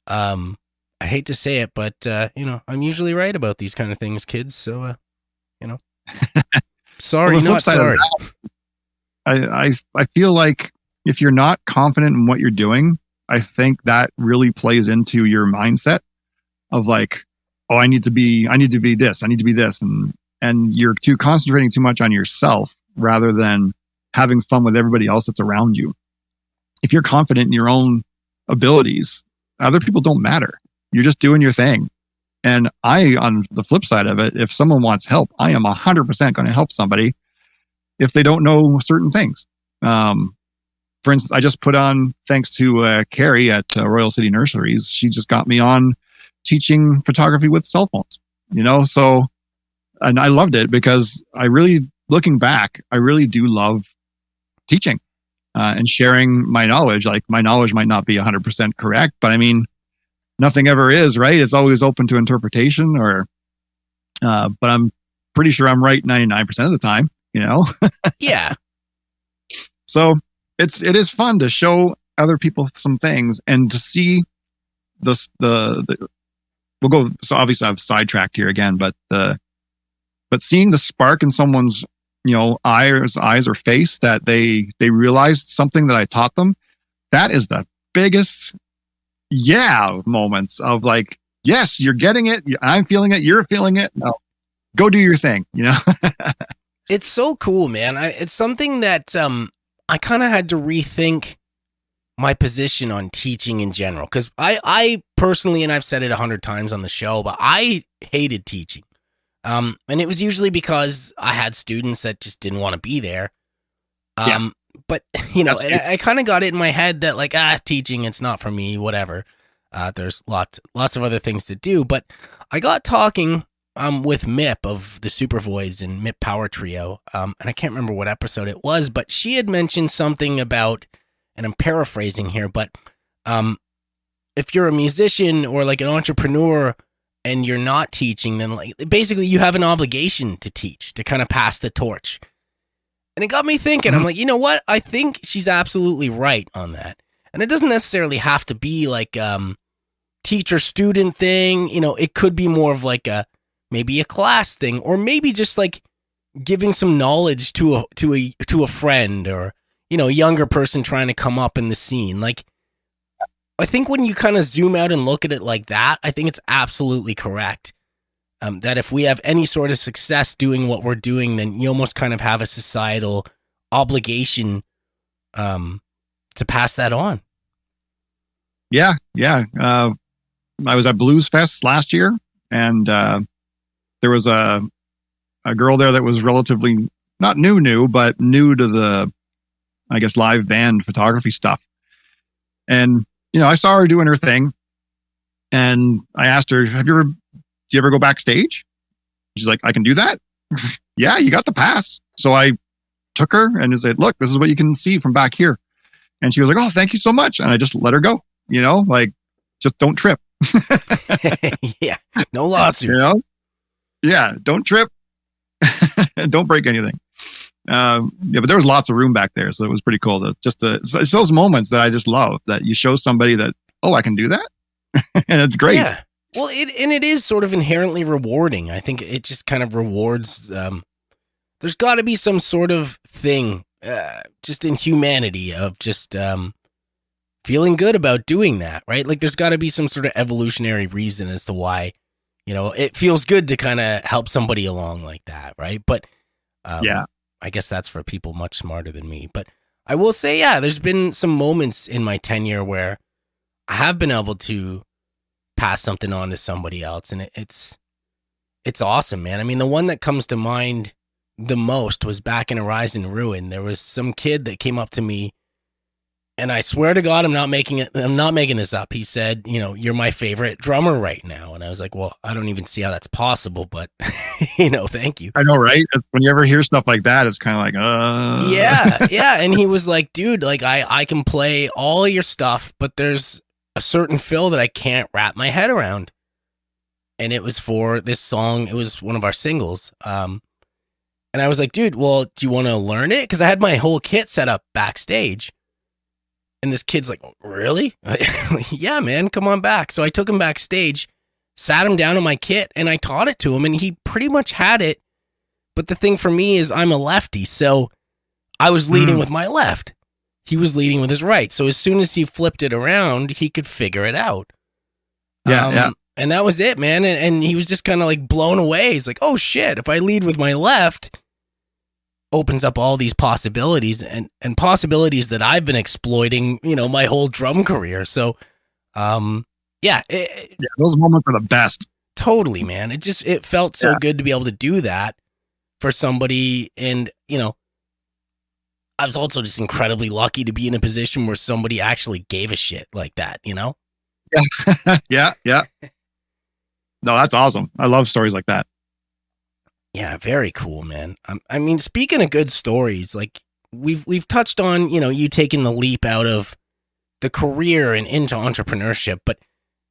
I hate to say it, but, I'm usually right about these kind of things, kids. So, sorry, not sorry. I feel like if you're not confident in what you're doing, I think that really plays into your mindset of like, oh, I need to be this, I need to be this. And you're concentrating too much on yourself rather than having fun with everybody else that's around you. If you're confident in your own abilities, other people don't matter. You're just doing your thing. And on the flip side of it, if someone wants help, I am 100% going to help somebody if they don't know certain things. For instance, I just put on, thanks to Carrie at Royal City Nurseries, she just got me on teaching photography with cell phones, so, and I loved it because looking back, I really do love teaching and sharing my knowledge. Like my knowledge might not be 100% correct, but I mean, nothing ever is, right? It's always open to interpretation but I'm pretty sure I'm right 99% of the time, Yeah. So it is fun to show other people some things and to see we'll go. So obviously I've sidetracked here again, but seeing the spark in someone's, eyes or face that they realized something that I taught them, that is the biggest moments of like, yes, you're getting it. I'm feeling it. You're feeling it. No, go do your thing, It's so cool, man. It's something that, I kind of had to rethink my position on teaching in general. Cause I personally, and I've said it 100 times on the show, but I hated teaching. And it was usually because I had students that just didn't want to be there. But and I kind of got it in my head that like, teaching, it's not for me, whatever. There's lots of other things to do, but I got talking, with Mip of the Supervoids and Mip Power Trio. And I can't remember what episode it was, but she had mentioned something about, and I'm paraphrasing here, but, if you're a musician or like an entrepreneur and you're not teaching, then like basically you have an obligation to teach, to kind of pass the torch. And it got me thinking, I'm like, you know what? I think she's absolutely right on that. And it doesn't necessarily have to be like, teacher student thing. It could be more of like maybe a class thing, or maybe just like giving some knowledge to a friend or, a younger person trying to come up in the scene. Like, I think when you kind of zoom out and look at it like that, I think it's absolutely correct. That if we have any sort of success doing what we're doing, then you almost kind of have a societal obligation, to pass that on. Yeah. I was at Blues Fest last year, and there was a girl there that was relatively not new, but new to the, I guess, live band photography stuff. And, I saw her doing her thing, and I asked her, do you ever go backstage? She's like, I can do that. Yeah, you got the pass. So I took her and said, look, this is what you can see from back here. And she was like, oh, thank you so much. And I just let her go, like, just don't trip. Yeah. No lawsuits. Yeah. Don't trip. Don't break anything. But there was lots of room back there. So it was pretty cool. It's those moments that I just love, that you show somebody that, oh, I can do that. And it's great. Yeah. Well, it is sort of inherently rewarding. I think it just kind of rewards, there's got to be some sort of thing, just in humanity of just, feeling good about doing that, right? Like there's got to be some sort of evolutionary reason as to why, it feels good to kind of help somebody along like that, right? But I guess that's for people much smarter than me. But I will say, there's been some moments in my tenure where I have been able to pass something on to somebody else, and it's awesome, man. I mean, the one that comes to mind the most was back in Arise and Ruin. There was some kid that came up to me And I swear to God, I'm not making this up. He said, you're my favorite drummer right now. And I was like, well, I don't even see how that's possible, but thank you. I know, right? When you ever hear stuff like that, it's kind of like, Yeah. And he was like, dude, like I can play all of your stuff, but there's a certain fill that I can't wrap my head around. And it was for this song. It was one of our singles. And I was like, dude, well, do you want to learn it? Because I had my whole kit set up backstage. And this kid's like, really? Yeah, man, come on back. So I took him backstage, sat him down on my kit, and I taught it to him, and he pretty much had it. But the thing for me is I'm a lefty, so I was leading with my left. He was leading with his right. So as soon as he flipped it around, he could figure it out. Yeah. And that was it, man. And he was just kind of like blown away. He's like, oh, shit, if I lead with my left, opens up all these possibilities and possibilities that I've been exploiting, my whole drum career. So, yeah, those moments are the best. Totally, man. It felt so good to be able to do that for somebody. And, I was also just incredibly lucky to be in a position where somebody actually gave a shit like that, Yeah. No, that's awesome. I love stories like that. Yeah, very cool, man. I mean, speaking of good stories, like we've touched on, you taking the leap out of the career and into entrepreneurship, but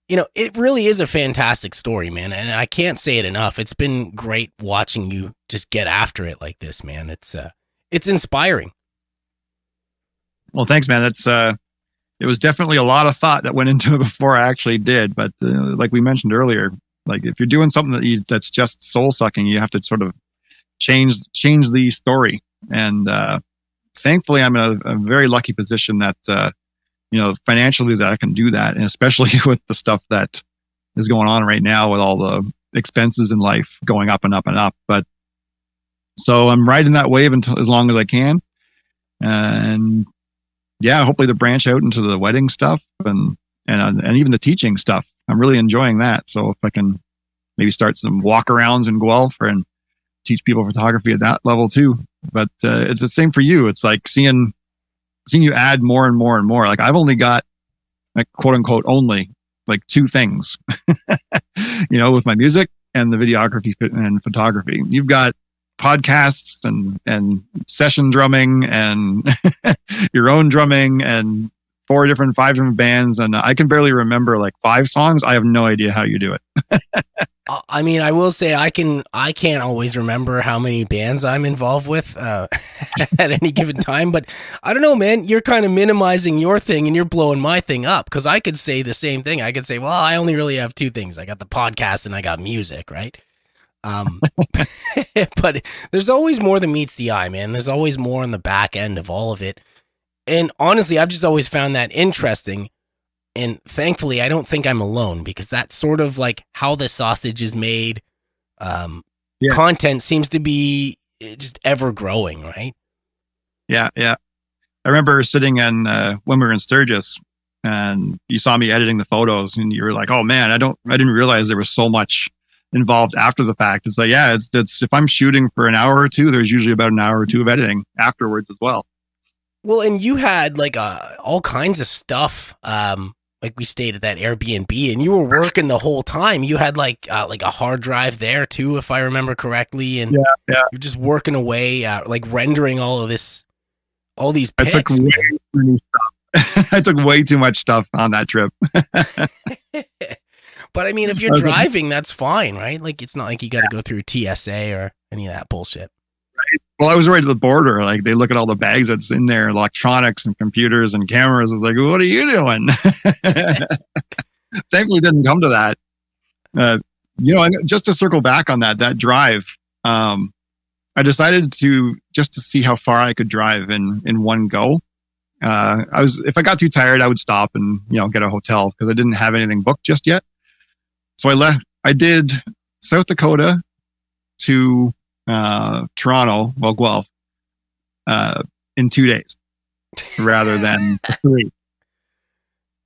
it really is a fantastic story, man. And I can't say it enough. It's been great watching you just get after it like this, man. It's inspiring. Well, thanks, man. It was definitely a lot of thought that went into it before I actually did. But like we mentioned earlier, like if you're doing something that's just soul sucking, you have to sort of change the story. And thankfully, I'm in a very lucky position that financially that I can do that, and especially with the stuff that is going on right now with all the expenses in life going up and up and up. But so I'm riding that wave until as long as I can, and yeah, hopefully to branch out into the wedding stuff and even the teaching stuff. I'm really enjoying that. So if I can maybe start some walk-arounds in Guelph and teach people photography at that level too. But it's the same for you. It's like seeing you add more and more and more. Like I've only got, like, quote unquote, only like 2 things, with my music and the videography and photography. You've got podcasts and session drumming and your own drumming and 5 different bands, and I can barely remember like 5 songs. I have no idea how you do it. I mean, I will say I can't always remember how many bands I'm involved with at any given time, but I don't know, man. You're kind of minimizing your thing and you're blowing my thing up, because I could say the same thing. I could say, well, I only really have 2 things. I got the podcast and I got music, right? But there's always more than meets the eye, man. There's always more on the back end of all of it. And honestly, I've just always found that interesting. And thankfully, I don't think I'm alone, because that's sort of like how the sausage is made. Content seems to be just ever growing, right? Yeah. I remember sitting in when we were in Sturgis, and you saw me editing the photos, and you were like, "Oh man, I didn't realize there was so much involved after the fact." It's like, yeah, it's if I'm shooting for an hour or 2, there's usually about an hour or 2 of editing afterwards as well. Well, and you had like all kinds of stuff. Like we stayed at that Airbnb, and you were working the whole time. You had like a hard drive there too, if I remember correctly, and you're just working away, like rendering all these pics. I took way too much stuff on that trip. But I mean, if you're driving, that's fine, right? Like it's not like you got to go through TSA or any of that bullshit. Well, I was right at the border. Like they look at all the bags that's in there, electronics and computers and cameras. I was like, what are you doing? Thankfully, it didn't come to that. Just to circle back on that drive, I decided to see how far I could drive in one go. If I got too tired, I would stop and get a hotel, because I didn't have anything booked just yet. So I did South Dakota to Toronto, Guelph, in 2 days rather than 3.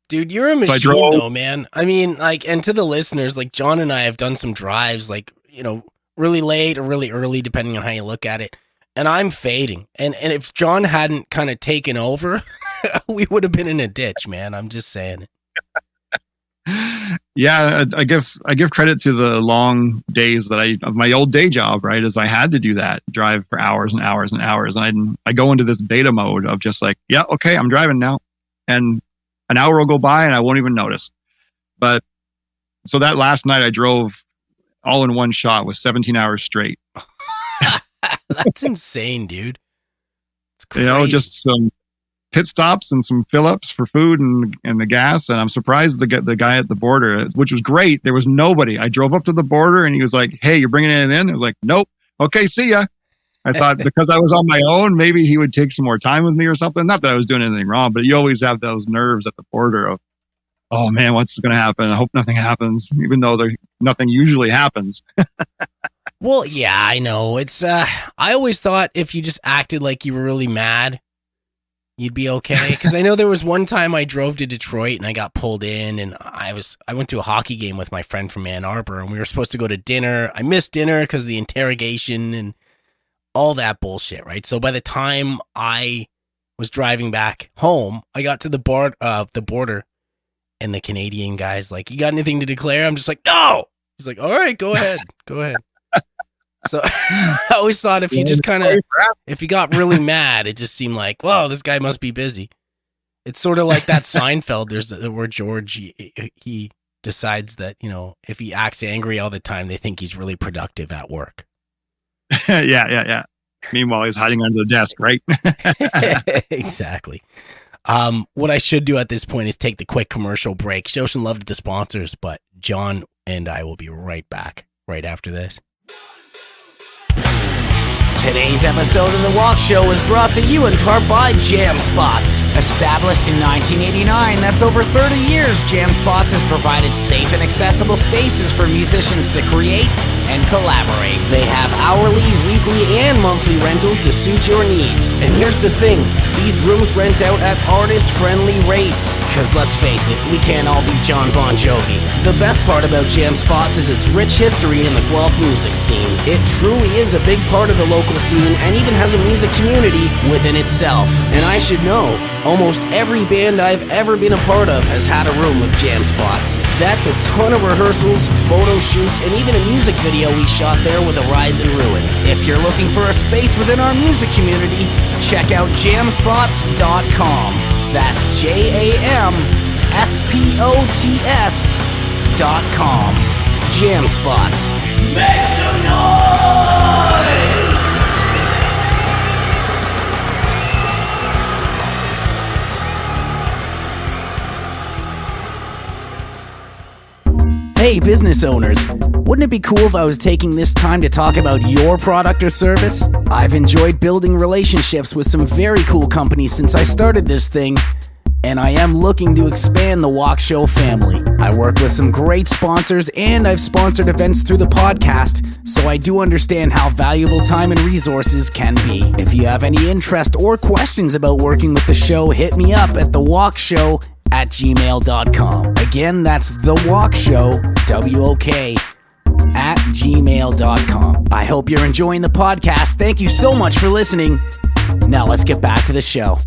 Dude, you're a machine though, man. I mean, like, and to the listeners, like John and I have done some drives, like, really late or really early, depending on how you look at it. And I'm fading. And if John hadn't kind of taken over we would have been in a ditch, man. I'm just saying. Yeah, I give credit to the long days that of my old day job, right? As I had to do that, drive for hours and hours and hours, and I go into this beta mode of just like, yeah, okay, I'm driving now, and an hour will go by and I won't even notice. But so that last night I drove all in one shot with 17 hours straight. That's insane, dude. It's crazy. Just some pit stops and some fill-ups for food and the gas. And I'm surprised the guy at the border, which was great. There was nobody. I drove up to the border and he was like, hey, you're bringing it in? I was like, nope. Okay, see ya. I thought because I was on my own, maybe he would take some more time with me or something. Not that I was doing anything wrong, but you always have those nerves at the border of, oh man, what's going to happen? I hope nothing happens, even though nothing usually happens. Well, yeah, I know. It's I always thought if you just acted like you were really mad, you'd be okay. Because I know there was one time I drove to Detroit and I got pulled in, and I went to a hockey game with my friend from Ann Arbor, and we were supposed to go to dinner. I missed dinner because of the interrogation and all that bullshit, right? So by the time I was driving back home, I got to the border, and the Canadian guy's like, "You got anything to declare?" I'm just like, "No." He's like, "All right, go ahead, go ahead." So I always thought if you got really mad, it just seemed like, whoa, this guy must be busy. It's sort of like that Seinfeld. There's where George, he decides that, if he acts angry all the time, they think he's really productive at work. Yeah. Meanwhile, he's hiding under the desk, right? Exactly. What I should do at this point is take the quick commercial break. Show some love to the sponsors, but John and I will be right back right after this. Today's episode of The Walk Show is brought to you in part by Jam Spots. Established in 1989, that's over 30 years, Jam Spots has provided safe and accessible spaces for musicians to create and collaborate. They have hourly, weekly, and monthly rentals to suit your needs. And here's the thing, these rooms rent out at artist-friendly rates. Cause let's face it, we can't all be John Bon Jovi. The best part about Jam Spots is its rich history in the Guelph music scene. It truly is a big part of the local scene and even has a music community within itself. And I should know, almost every band I've ever been a part of has had a room with Jam Spots. That's a ton of rehearsals, photo shoots, and even a music video we shot there with Arise and Ruin. If you're looking for a space within our music community, check out jamspots.com. That's JAMSPOTS.com. Jam Spots. Make some noise! Hey, business owners, wouldn't it be cool if I was taking this time to talk about your product or service? I've enjoyed building relationships with some very cool companies since I started this thing, and I am looking to expand the Walk Show family. I work with some great sponsors, and I've sponsored events through the podcast, so I do understand how valuable time and resources can be. If you have any interest or questions about working with the show, hit me up at thewalkshow@gmail.com. Again, that's thewalkshow, WOK, @gmail.com. I hope you're enjoying the podcast. Thank you so much for listening. Now let's get back to the show.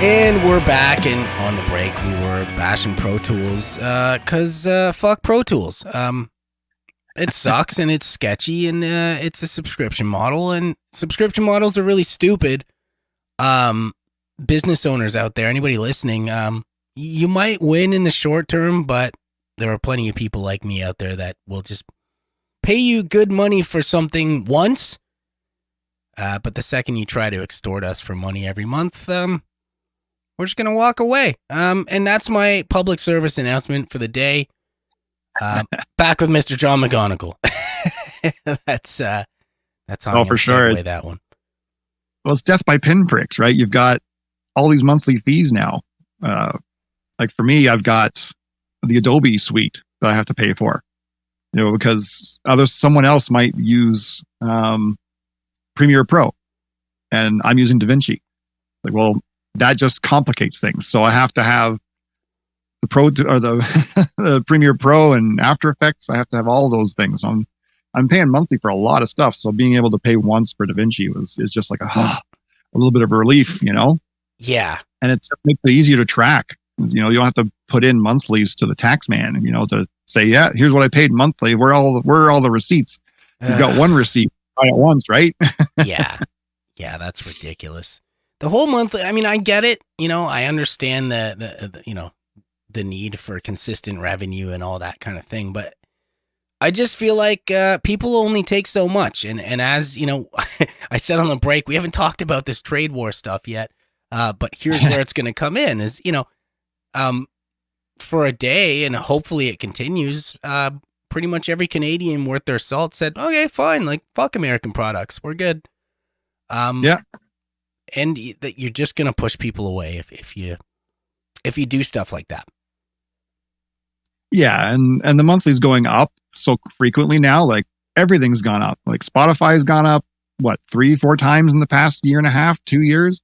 And we're back, and on the break we were bashing Pro Tools because fuck Pro Tools. It sucks and it's sketchy, and it's a subscription model, and subscription models are really stupid. Business owners out there, anybody listening, you might win in the short term, but there are plenty of people like me out there that will just pay you good money for something once, but the second you try to extort us for money every month, we're just going to walk away. And that's my public service announcement for the day. Back with Mr. John McGonigal. That's how I'm for sure. segue that one. Well, it's death by pinpricks, right? You've got all these monthly fees now. Like for me, I've got the Adobe suite that I have to pay for, because someone else might use Premiere Pro and I'm using DaVinci. Like, well, that just complicates things. So I have to have the Pro or the Premiere Pro and After Effects. I have to have all those things. So I'm paying monthly for a lot of stuff. So being able to pay once for DaVinci is just like a little bit of relief, Yeah. And it makes it easier to track. You don't have to put in monthlies to the tax man, to say, yeah, here's what I paid monthly. Where are all the receipts? You've got one receipt right at once, right? Yeah. Yeah, that's ridiculous. The whole monthly, I mean, I get it. I understand the need for consistent revenue and all that kind of thing, but I just feel like people only take so much. And as, I said on the break, we haven't talked about this trade war stuff yet, but here's where it's going to come in is, for a day, and hopefully it continues, pretty much every Canadian worth their salt said, okay, fine, like, fuck American products. We're good. Yeah. And that you're just going to push people away if you do stuff like that. Yeah. And the monthly's going up so frequently now, like everything's gone up. Like Spotify's gone up, 3-4 times in the past year and a half, 2 years.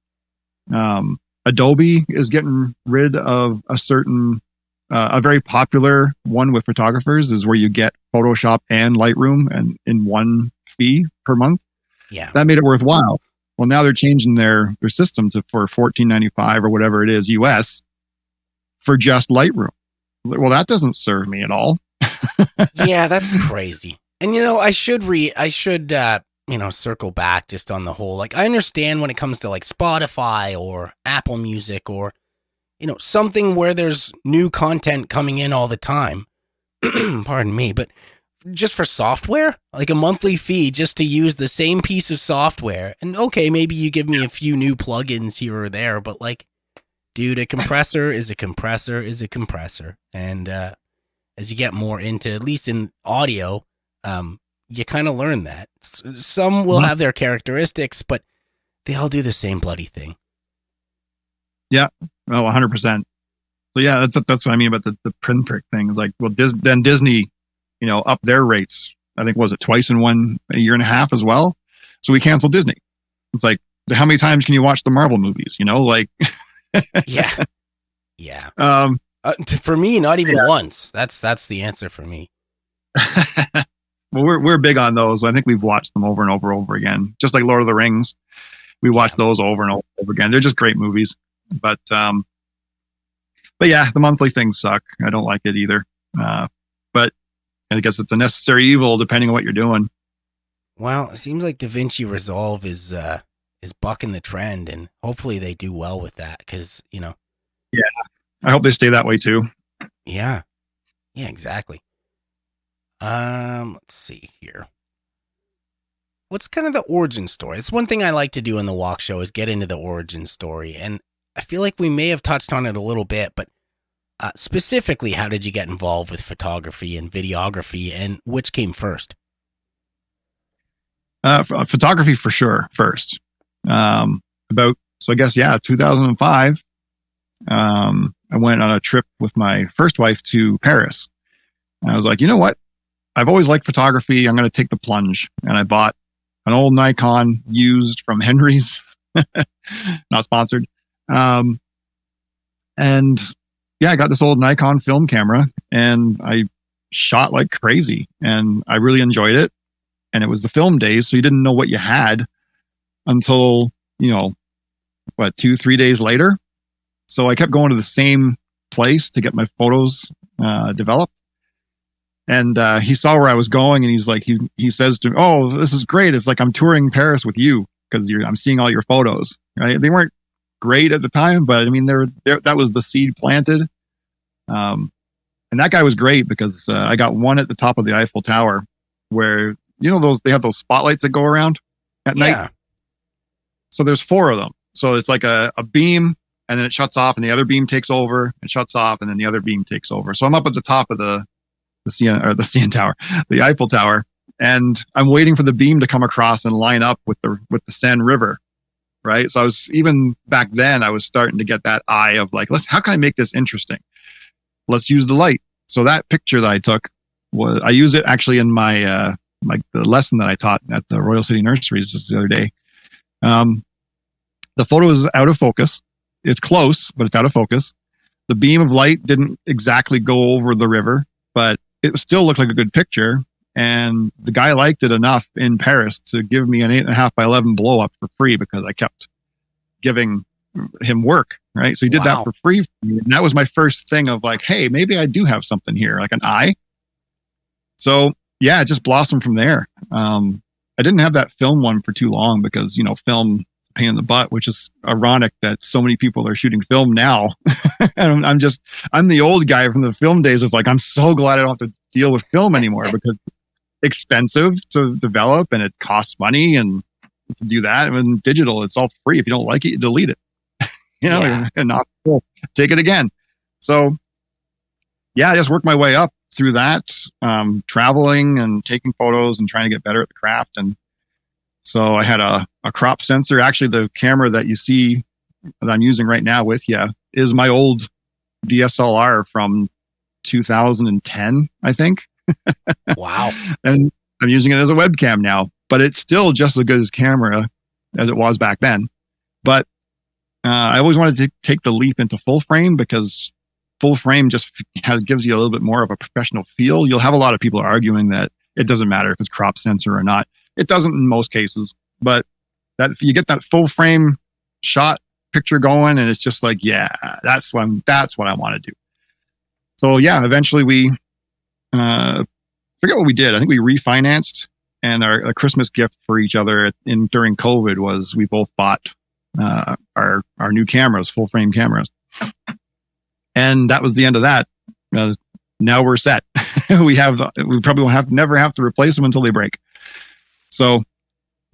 Adobe is getting rid of a very popular one with photographers is where you get Photoshop and Lightroom and in one fee per month. Yeah. That made it worthwhile. Well, now they're changing their system for $14.95 or whatever it is US for just Lightroom. Well, that doesn't serve me at all. Yeah, that's crazy. And I should circle back just on the whole. Like, I understand when it comes to like Spotify or Apple Music or something where there's new content coming in all the time. Pardon me, but just for software, like a monthly fee just to use the same piece of software. And okay, maybe you give me a few new plugins here or there, but like, dude, a compressor is a compressor is a compressor. And as you get more into, at least in audio, you kind of learn that. Some will have their characteristics, but they all do the same bloody thing. Yeah. Oh, 100%. So yeah, that's what I mean about the pinprick thing. It's like, well, then Disney, up their rates. I think, was it twice in a year and a half as well? So we canceled Disney. It's like, how many times can you watch the Marvel movies? Like, yeah. Yeah. For me, not even once. That's the answer for me. Well, we're big on those. I think we've watched them over and over again. Just like Lord of the Rings. We watch those over and over again. They're just great movies. But yeah, the monthly things suck. I don't like it either. But I guess it's a necessary evil depending on what you're doing. Well, it seems like DaVinci Resolve is bucking the trend, and hopefully they do well with that because, Yeah, I hope they stay that way too. Yeah. Yeah, exactly. Let's see here. What's kind of the origin story? It's one thing I like to do in the walk show is get into the origin story, and I feel like we may have touched on it a little bit, but specifically, how did you get involved with photography and videography, and which came first? Photography for sure first. I guess 2005. I went on a trip with my first wife to Paris. I was like, you know what? I've always liked photography. I'm going to take the plunge, and I bought an old Nikon used from Henry's, not sponsored. And yeah, I got this old Nikon film camera and I shot like crazy and I really enjoyed it. And it was the film days. So you didn't know what you had until, 2-3 days later. So I kept going to the same place to get my photos developed. And he saw where I was going and he's like, he says to me, "Oh, this is great. It's like I'm touring Paris with you because I'm seeing all your photos." Right? They weren't great at the time, but I mean, that was the seed planted. And that guy was great because I got one at the top of the Eiffel Tower where, they have those spotlights that go around at night. So there's 4 of them. So it's like a beam and then it shuts off and the other beam takes over. It shuts off and then the other beam takes over. So I'm up at the top of the Eiffel Tower, and I'm waiting for the beam to come across and line up with the Seine River. Right. So even back then I was starting to get that eye of like, how can I make this interesting? Let's use the light. So that picture that I took I used it actually in my, the lesson that I taught at the Royal City Nurseries just the other day. The photo is out of focus. It's close, but it's out of focus. The beam of light didn't exactly go over the river, but it still looked like a good picture. And the guy liked it enough in Paris to give me an 8.5 by 11 blow up for free because I kept giving him work, right? So he did that for free for me. And that was my first thing of like, hey, maybe I do have something here, like an eye. So yeah, it just blossomed from there. I didn't have that film one for too long because, film is a pain in the butt, which is ironic that so many people are shooting film now. And I'm the old guy from the film days of like, I'm so glad I don't have to deal with film anymore because it's expensive to develop and it costs money and to do that. And in digital, it's all free. If you don't like it, you delete it, and not take it again. So yeah, I just worked my way up through that, traveling and taking photos and trying to get better at the craft. And so I had a crop sensor. Actually, the camera that you see that I'm using right now with you is my old DSLR from 2010, I think. Wow. And I'm using it as a webcam now, but it's still just as good as camera as it was back then. But I always wanted to take the leap into full frame because full frame just gives you a little bit more of a professional feel. You'll have a lot of people arguing that it doesn't matter if it's crop sensor or not. It doesn't in most cases, but that if you get that full frame shot picture going and it's just like, yeah, that's what I want to do. So yeah, eventually we, forget what we did. I think we refinanced, and our Christmas gift for each other during COVID was we both bought, our new cameras, full frame cameras. And that was the end of that. Now we're set. we probably won't never have to replace them until they break. So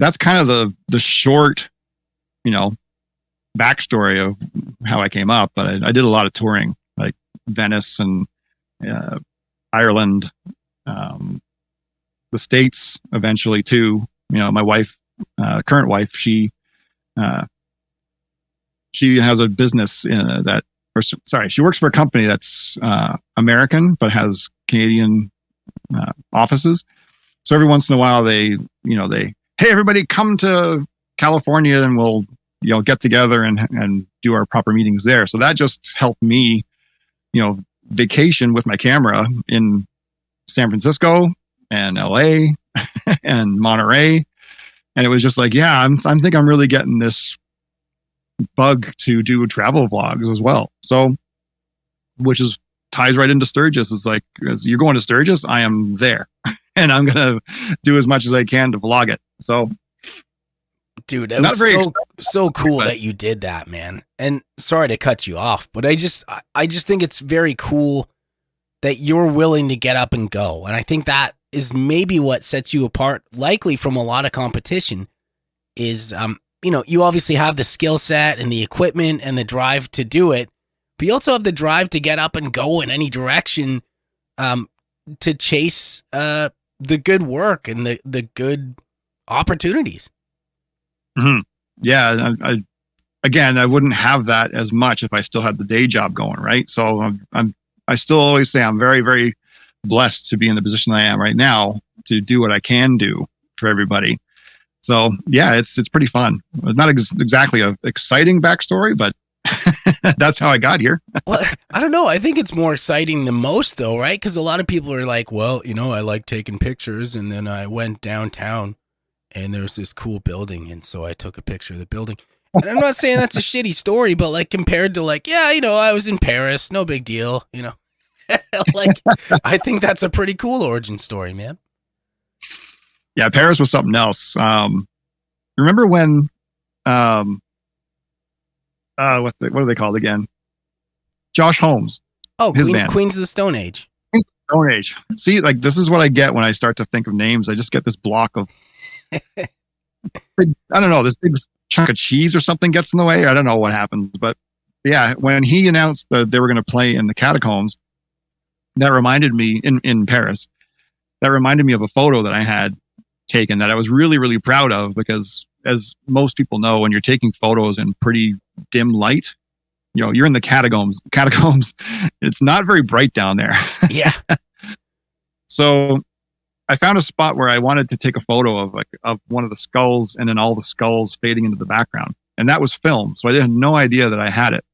that's kind of the short, backstory of how I came up. But I did a lot of touring, like Venice and Ireland, the States eventually too. My wife, current wife, she has a business she works for a company that's American but has Canadian offices. So every once in a while they hey, everybody come to California and we'll get together and do our proper meetings there. So that just helped me vacation with my camera in San Francisco and LA and Monterey. And it was just like, yeah, I think I'm really getting this bug to do travel vlogs as well. So, which ties right into Sturgis. It's like, as you're going to Sturgis, I am there and I'm going to do as much as I can to vlog it. So, dude, it was so cool that you did that, man. And sorry to cut you off, but I just think it's very cool that you're willing to get up and go. And I think that is maybe what sets you apart, likely from a lot of competition, is, you obviously have the skill set and the equipment and the drive to do it, but you also have the drive to get up and go in any direction, to chase the good work and the good opportunities. Mm-hmm. Yeah. I wouldn't have that as much if I still had the day job going, right? So I still always say I'm very, very blessed to be in the position I am right now to do what I can do for everybody. So yeah, it's pretty fun. It's not exactly a exciting backstory, but that's how I got here. Well, I don't know. I think it's more exciting than most though, right? Because a lot of people are like, well, I like taking pictures, and then I went downtown and there's this cool building, and so I took a picture of the building. And I'm not saying that's a shitty story, but like compared to like, yeah, I was in Paris, no big deal, like I think that's a pretty cool origin story, man. Yeah, Paris was something else. Remember when what are they called again? Josh Holmes. Oh, his band. Queens of the Stone Age. Stone Age. See, like this is what I get when I start to think of names. I just get this block of I don't know, this big chunk of cheese or something gets in the way. I don't know what happens, but yeah, when he announced that they were going to play in the Catacombs, that reminded me in Paris. That reminded me of a photo that I had taken that I was really, really proud of, because as most people know, when you're taking photos in pretty dim light, you're in the catacombs. It's not very bright down there. Yeah. So I found a spot where I wanted to take a photo of one of the skulls, and then all the skulls fading into the background. And that was film. So I had no idea that I had it.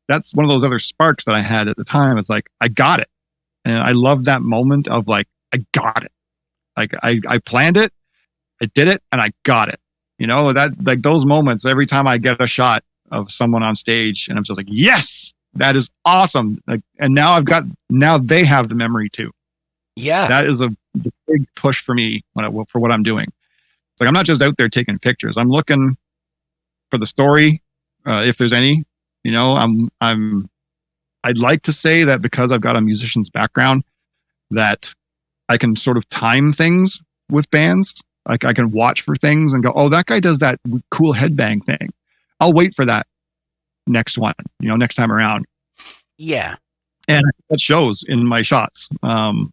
That's one of those other sparks that I had at the time. It's like, I got it. And I love that moment of like, I got it. Like I planned it, I did it, and I got it. That like those moments, every time I get a shot of someone on stage and I'm just like, yes, that is awesome. Like, and now they have the memory too. Yeah. That is the big push for me for what I'm doing. It's like, I'm not just out there taking pictures. I'm looking for the story. If there's any, I'd like to say that because I've got a musician's background, that I can sort of time things with bands. Like I can watch for things and go, oh, that guy does that cool headbang thing. I'll wait for that next one, next time around. Yeah. And that shows in my shots. And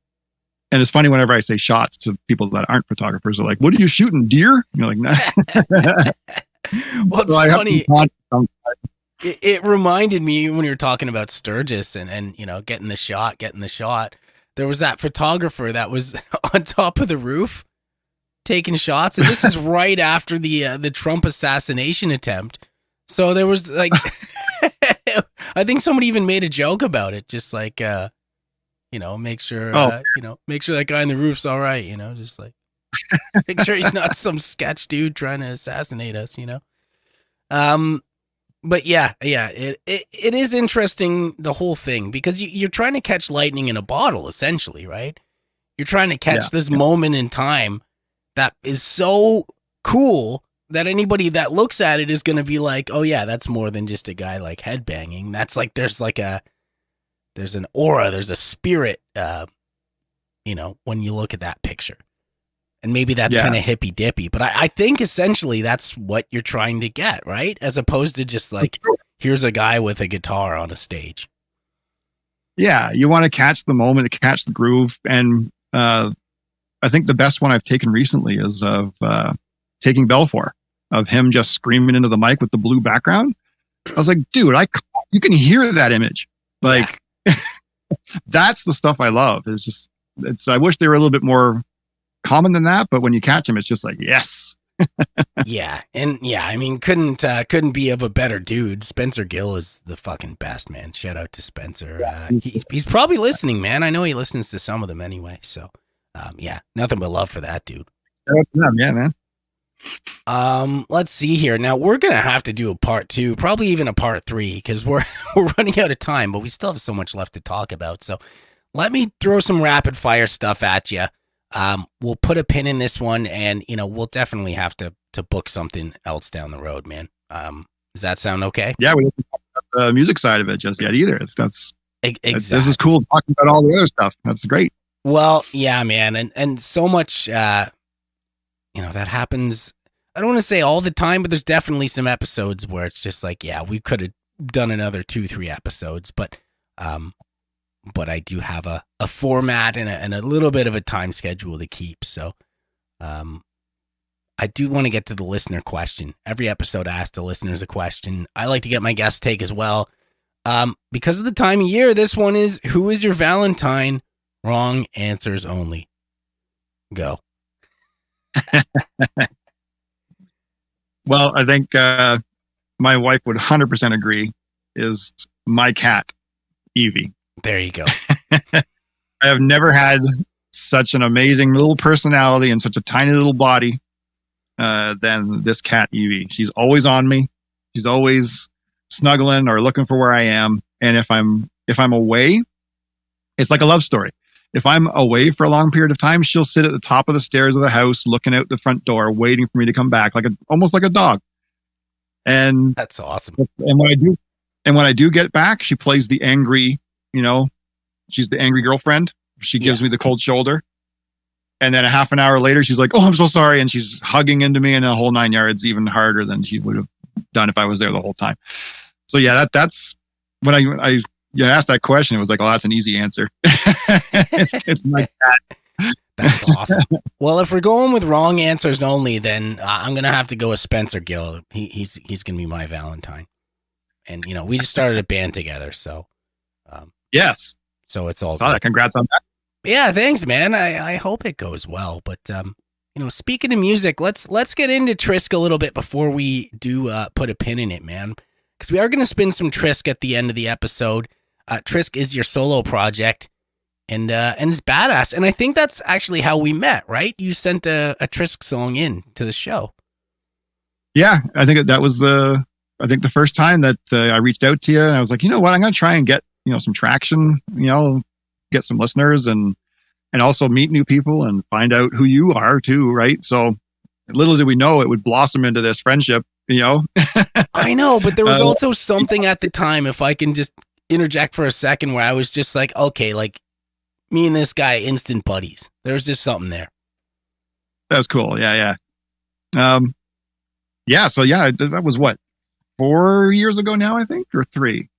it's funny whenever I say shots to people that aren't photographers, they're like, what are you shooting, deer? You're like, nah. Well, it's funny. It reminded me when you were talking about Sturgis and getting the shot. There was that photographer that was on top of the roof taking shots, and this is right after the Trump assassination attempt. So there was like, I think somebody even made a joke about it, just like, make sure that guy on the roof's all right. Just like make sure he's not some sketch dude trying to assassinate us. But yeah, it is interesting, the whole thing, because you're trying to catch lightning in a bottle, essentially, right? You're trying to catch this moment in time that is so cool that anybody that looks at it is going to be like, oh yeah, that's more than just a guy like headbanging. That's like, there's an aura, there's a spirit, when you look at that picture. And maybe that's kind of hippy dippy, but I think essentially that's what you're trying to get, right? As opposed to just like, here's a guy with a guitar on a stage. Yeah, you want to catch the moment, catch the groove. And I think the best one I've taken recently is of taking Belfour, of him just screaming into the mic with the blue background. I was like, dude, you can hear that image. Like, that's the stuff I love. I wish they were a little bit more common than that, but when you catch him, it's just like, yes. Yeah. And yeah, I mean, couldn't be of a better dude. Spencer Gill is the fucking best, man. Shout out to Spencer. He's probably listening, man. I know he listens to some of them anyway. So nothing but love for that dude. Yeah, man. Let's see here. Now we're gonna have to do a part 2, probably even a part 3, because we're running out of time, but we still have so much left to talk about. So let me throw some rapid fire stuff at you. We'll put a pin in this one, and we'll definitely have to book something else down the road, man. Does that sound okay? Yeah, we haven't talked about the music side of it just yet either. Exactly. This is cool talking about all the other stuff. That's great. Well, yeah, man, and so much, that happens. I don't want to say all the time, but there's definitely some episodes where it's just like, yeah, we could have done another 2-3 episodes, but I do have a format and a little bit of a time schedule to keep. So I do want to get to the listener question. Every episode I ask the listeners a question. I like to get my guest take as well. Because of the time of year, this one is, who is your Valentine? Wrong answers only. Go. Well, I think my wife would 100% agree, is my cat, Evie. There you go. I have never had such an amazing little personality and such a tiny little body than this cat, Evie. She's always on me. She's always snuggling or looking for where I am. And if I'm away, it's like a love story. If I'm away for a long period of time, she'll sit at the top of the stairs of the house, looking out the front door, waiting for me to come back, almost like a dog. And that's awesome. And when I do get back, she plays the angry, she's the angry girlfriend. She gives me the cold shoulder. And then a half an hour later, she's like, oh, I'm so sorry. And she's hugging into me in a whole 9 yards, even harder than she would have done if I was there the whole time. So yeah, that's when I asked that question. It was like, oh, that's an easy answer. it's my cat. That's awesome. Well, if we're going with wrong answers only, then I'm going to have to go with Spencer Gill. He's going to be my Valentine. And, we just started a band together. So, Yes. so it's all Saw good. that. Congrats on that. Yeah, thanks, man. I hope it goes well. But, speaking of music, let's get into Trisk a little bit before we do put a pin in it, man. Because we are going to spin some Trisk at the end of the episode. Trisk is your solo project. And it's badass. And I think that's actually how we met, right? You sent a Trisk song in to the show. Yeah, I think that was the first time that I reached out to you, and I was like, you know what, I'm going to try and get some traction, get some listeners, and also meet new people and find out who you are too, right? So little did we know it would blossom into this friendship, I know, but there was also something at the time, if I can just interject for a second, where I was just like, okay, like me and this guy, instant buddies. There was just something there. That was cool. Yeah. So that was what, 4 years ago now, I think, or 3.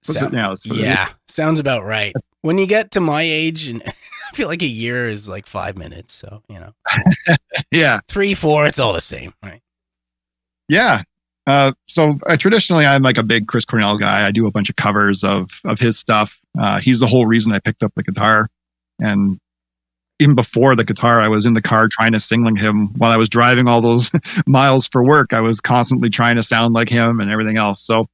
What's it now? Yeah, sounds about right. When you get to my age, and I feel like a year is like 5 minutes, so Yeah, 3, 4, it's all the same, right? Yeah. So traditionally, I'm like a big Chris Cornell guy. I do a bunch of covers of his stuff. He's the whole reason I picked up the guitar, and even before the guitar, I was in the car trying to sing like him while I was driving all those miles for work. I was constantly trying to sound like him and everything else. So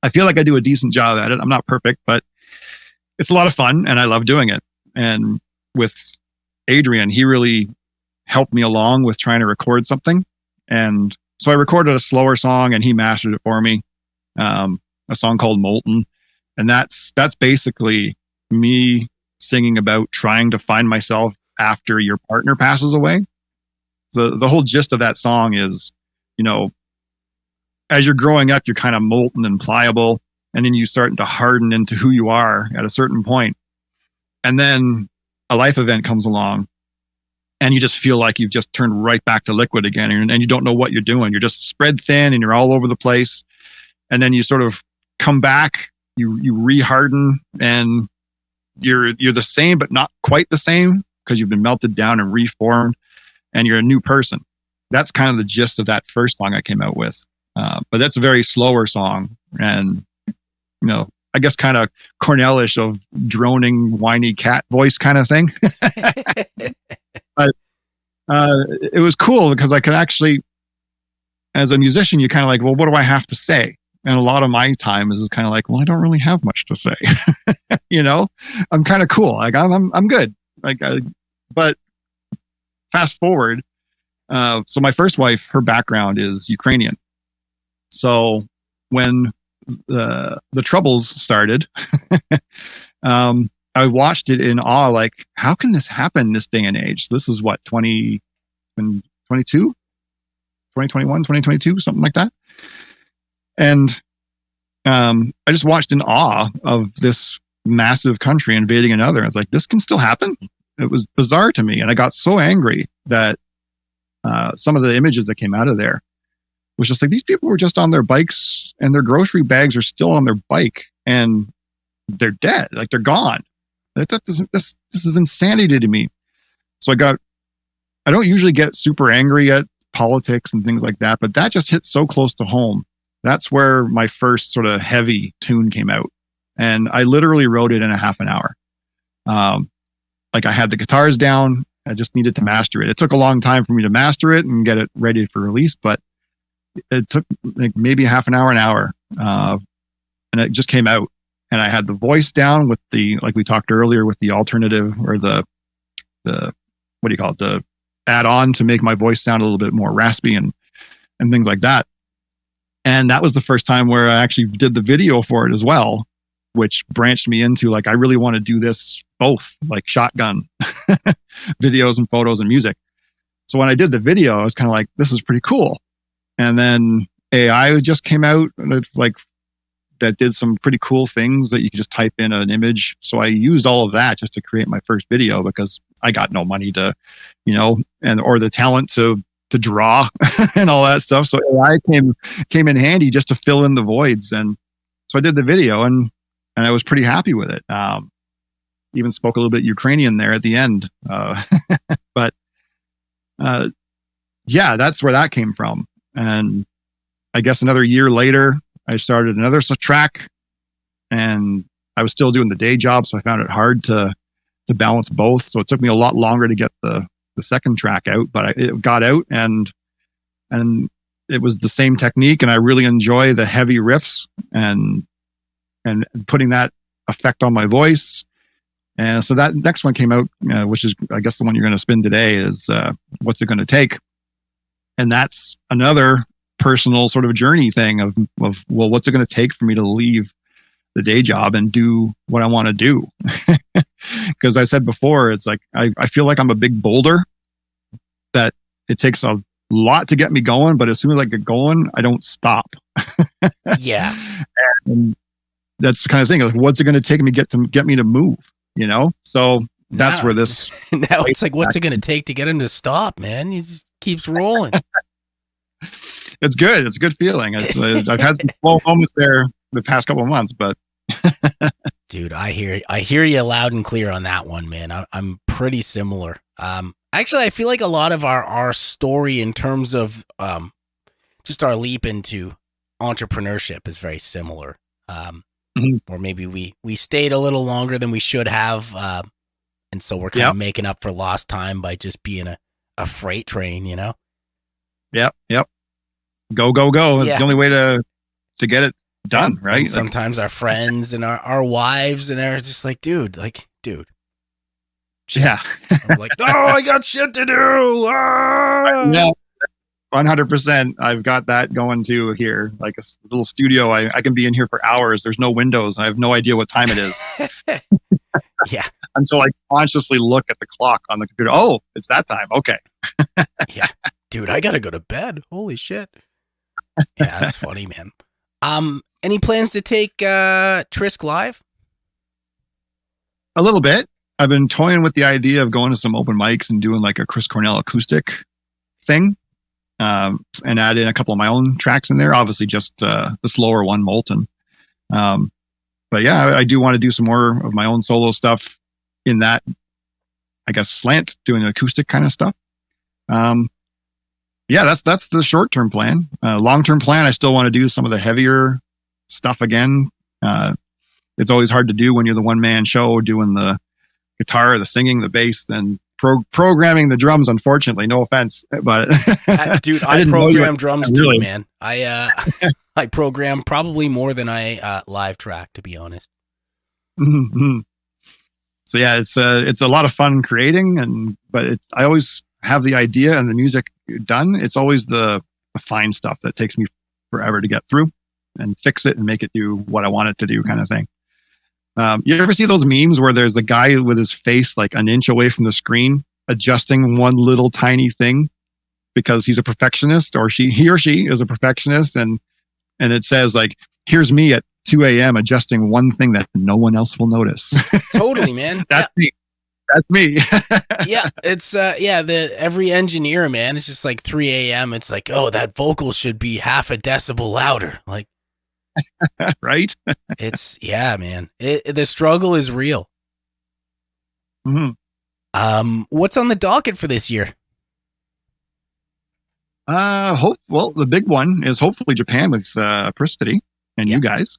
I feel like I do a decent job at it. I'm not perfect, but it's a lot of fun and I love doing it. And with Adrian, he really helped me along with trying to record something. And so I recorded a slower song and he mastered it for me. A song called Molten. And that's basically me singing about trying to find myself after your partner passes away. The whole gist of that song is, as you're growing up, you're kind of molten and pliable, and then you start to harden into who you are at a certain point. And then a life event comes along and you just feel like you've just turned right back to liquid again, and you don't know what you're doing. You're just spread thin and you're all over the place. And then you sort of come back, you re-harden, and you're the same, but not quite the same, because you've been melted down and reformed, and you're a new person. That's kind of the gist of that first song I came out with. But that's a very slower song, and I guess kind of Cornell-ish of droning, whiny cat voice kind of thing. But it was cool because I could actually, as a musician, you kind of like, well, what do I have to say? And a lot of my time is kind of like, well, I don't really have much to say. I'm kind of cool. Like I'm good. But fast forward. So my first wife, her background is Ukrainian. So when the Troubles started, I watched it in awe. Like, how can this happen this day and age? This is what, 2022, 2021, 2022, something like that. And I just watched in awe of this massive country invading another. I was like, this can still happen? It was bizarre to me. And I got so angry that some of the images that came out of there was just like, these people were just on their bikes and their grocery bags are still on their bike and they're dead. Like, they're gone. This is insanity to me. So I don't usually get super angry at politics and things like that, but that just hit so close to home. That's where my first sort of heavy tune came out. And I literally wrote it in a half an hour. Like, I had the guitars down. I just needed to master it. It took a long time for me to master it and get it ready for release, but it took like maybe half an hour, and it just came out. And I had the voice down with like we talked earlier, with the alternative or the what do you call it? The add-on to make my voice sound a little bit more raspy and things like that. And that was the first time where I actually did the video for it as well, which branched me into like, I really want to do this both, like shotgun videos and photos and music. So when I did the video, I was kind of like, this is pretty cool. And then AI just came out and that did some pretty cool things that you could just type in an image. So I used all of that just to create my first video, because I got no money to, or the talent to draw and all that stuff. So AI came in handy just to fill in the voids. And so I did the video and I was pretty happy with it. Even spoke a little bit Ukrainian there at the end. But yeah, that's where that came from. And I guess another year later, I started another track, and I was still doing the day job, so I found it hard to balance both. So it took me a lot longer to get the second track out, but it got out, and it was the same technique, and I really enjoy the heavy riffs and putting that effect on my voice. And so that next one came out, which is, I guess, the one you're going to spin today is What's It Going to Take? And that's another personal sort of journey thing of well, what's it going to take for me to leave the day job and do what I want to do? Because I said before, it's like, I feel like I'm a big boulder that it takes a lot to get me going, but as soon as I get going, I don't stop. Yeah. And that's the kind of thing. Like, what's it going to take me get me to move? You know? So that's where this. Now it's like, what's it going to take to get him to stop, man? He just keeps rolling. It's good. It's a good feeling. I've had some slow moments there the past couple of months, but. Dude, I hear you loud and clear on that one, man. I'm pretty similar. Actually, I feel like a lot of our story in terms of just our leap into entrepreneurship is very similar. Or maybe we stayed a little longer than we should have, and so we're kind of making up for lost time by just being a freight train, you know? Yep. Go. It's the only way to get it done, right? And sometimes our friends and our wives and they're just like, dude. Yeah. I'm like, oh, I got shit to do. Ah! Yeah, 100%. I've got that going too here. Like a little studio. I can be in here for hours. There's no windows. I have no idea what time it is. Yeah. Until I consciously look at the clock on the computer. Oh, it's that time. Okay. Yeah. Dude, I got to go to bed. Holy shit. Yeah, that's funny, man. Any plans to take Trisk live? A little bit. I've been toying with the idea of going to some open mics and doing like a Chris Cornell acoustic thing, and add in a couple of my own tracks in there. Obviously, just the slower one, Molten. But yeah, I do want to do some more of my own solo stuff in that, I guess, slant, doing acoustic kind of stuff. Yeah, that's the short-term plan. Long-term plan, I still want to do some of the heavier stuff again. It's always hard to do when you're the one-man show doing the guitar, the singing, the bass, then programming the drums, unfortunately. No offense, but dude, I program drums too, man. I program probably more than I live track, to be honest. Mm-hmm. So yeah, it's a lot of fun creating, but I always have the idea and the music done. It's always the fine stuff that takes me forever to get through and fix it and make it do what I want it to do, kind of thing. You ever see those memes where there's a guy with his face like an inch away from the screen adjusting one little tiny thing because he's a perfectionist, or he or she is a perfectionist, and it says like, here's me at 2 a.m. adjusting one thing that no one else will notice. Totally, man. That's me. That's me. Yeah, it's every engineer, man, it's just like 3 a.m. It's like, oh, that vocal should be half a decibel louder. Like, right? Man. The struggle is real. Mm-hmm. What's on the docket for this year? The big one is hopefully Japan with Pristity and you guys.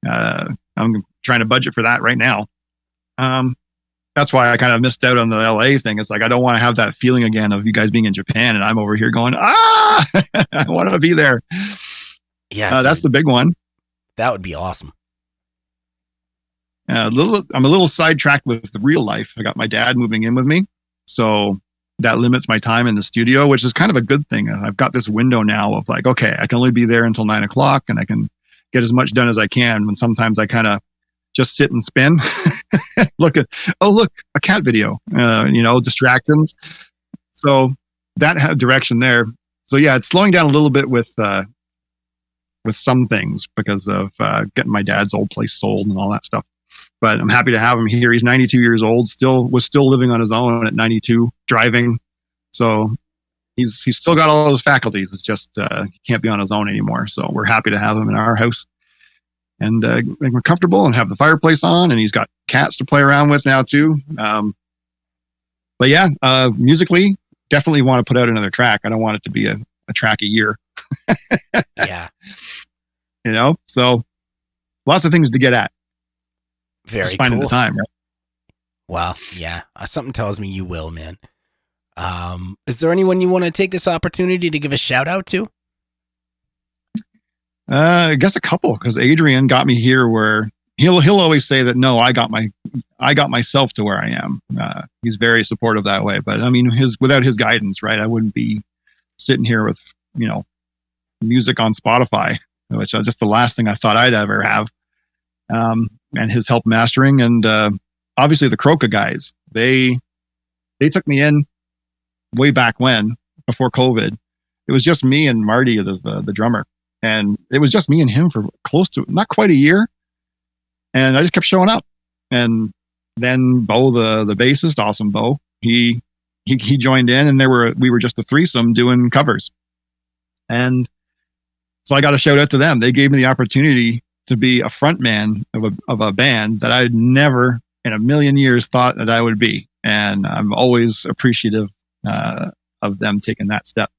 I'm trying to budget for that right now. That's why I kind of missed out on the LA thing. It's like, I don't want to have that feeling again of you guys being in Japan and I'm over here going, I want to be there. Yeah, that's the big one. That would be awesome. I'm a little sidetracked with real life. I got my dad moving in with me, so that limits my time in the studio, which is kind of a good thing. I've got this window now of like, okay, I can only be there until 9 o'clock, and I can get as much done as I can. When sometimes I kind of just sit and spin, look, a cat video, distractions. So that direction there. So yeah, it's slowing down a little bit with some things because of getting my dad's old place sold and all that stuff. But I'm happy to have him here. He's 92 years old, was still living on his own at 92, driving. So he's still got all his faculties. It's just he can't be on his own anymore. So we're happy to have him in our house and make him comfortable and have the fireplace on. And he's got cats to play around with now too. But yeah, musically, definitely want to put out another track. I don't want it to be a track a year. Yeah. So lots of things to get at. Very Just finding cool. the time, right? Well, yeah. Something tells me you will, man. Is there anyone you want to take this opportunity to give a shout out to? I guess a couple, because Adrian got me here where he'll always say that, no, I got myself to where I am. He's very supportive that way. But I mean, without his guidance, right, I wouldn't be sitting here with, music on Spotify, which is just the last thing I thought I'd ever have. And his help mastering, and obviously the Croca guys, they took me in way back when, before COVID. It was just me and Marty, the drummer. And it was just me and him for close to not quite a year. And I just kept showing up. And then Bo, the bassist, awesome Bo, he joined in, and we were just a threesome doing covers. And so I got a shout out to them. They gave me the opportunity to be a front man of a band that I'd never in a million years thought that I would be. And I'm always appreciative of them taking that step.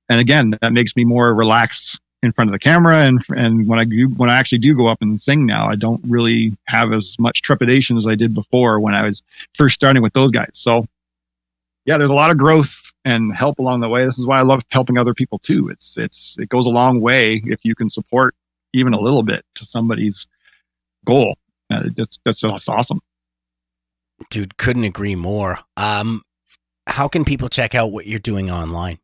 And again, that makes me more relaxed in front of the camera, and when I actually do go up and sing now, I don't really have as much trepidation as I did before when I was first starting with those guys. So yeah, there's a lot of growth and help along the way. This is why I love helping other people too. It goes a long way if you can support even a little bit to somebody's goal. That's just awesome. Dude, couldn't agree more. How can people check out what you're doing online?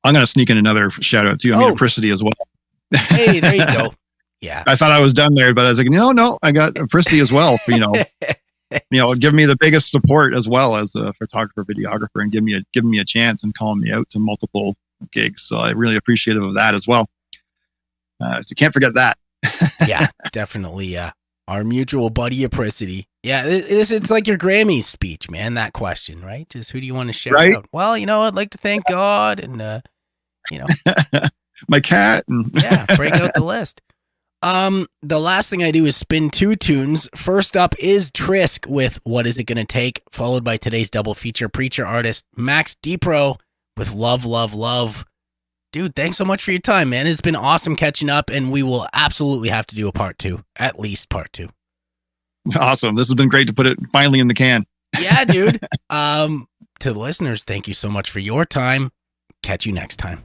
I'm going to sneak in another shout out too. I mean, Apricity as well. Hey, there you go. Yeah. I thought I was done there, but I was like, no, I got Apricity as well. Give me the biggest support as well as the photographer, videographer, and give me a chance and calling me out to multiple gigs. So I'm really appreciative of that as well. So you can't forget that. Yeah, definitely. Our mutual buddy Apricity. Yeah, it's like your Grammys speech, man. That question, right? Just who do you want to shout out? Well, I'd like to thank God and, my cat. And yeah, break out the list. The last thing I do is spin two tunes. First up is Trisk with What Is It Gonna Take, followed by today's double feature preacher artist Max Depro with Love, Love, Love. Dude, thanks so much for your time, man. It's been awesome catching up, and we will absolutely have to do a part 2, at least part 2. Awesome. This has been great to put it finally in the can. Yeah, dude. To the listeners, thank you so much for your time. Catch you next time.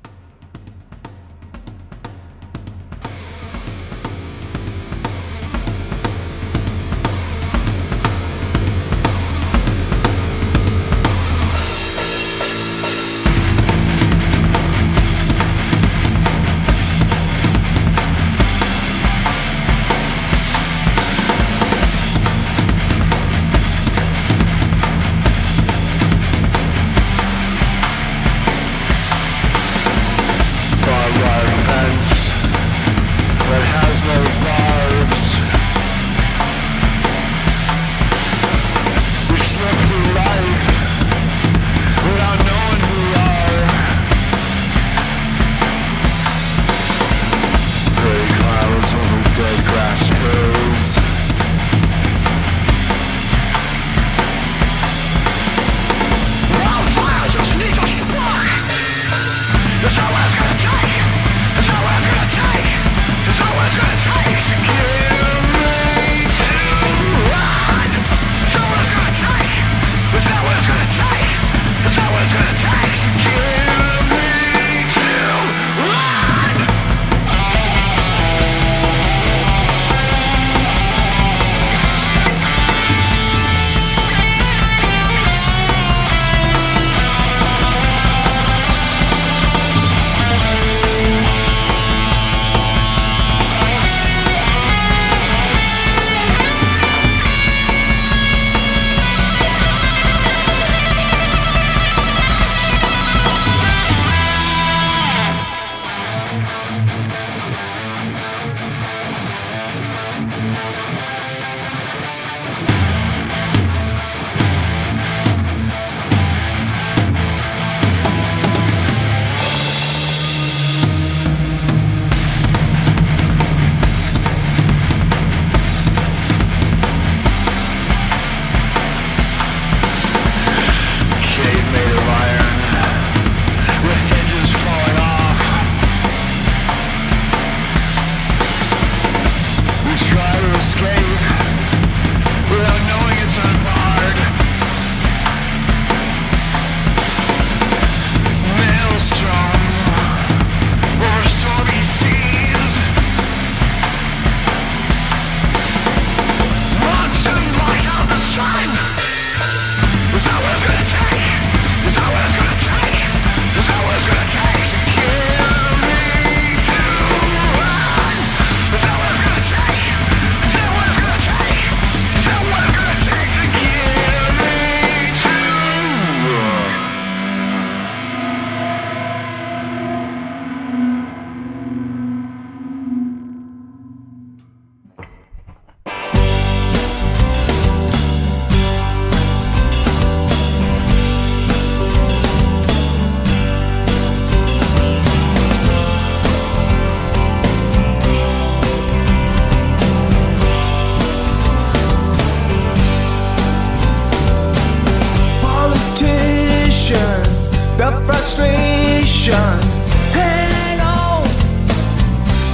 addiction.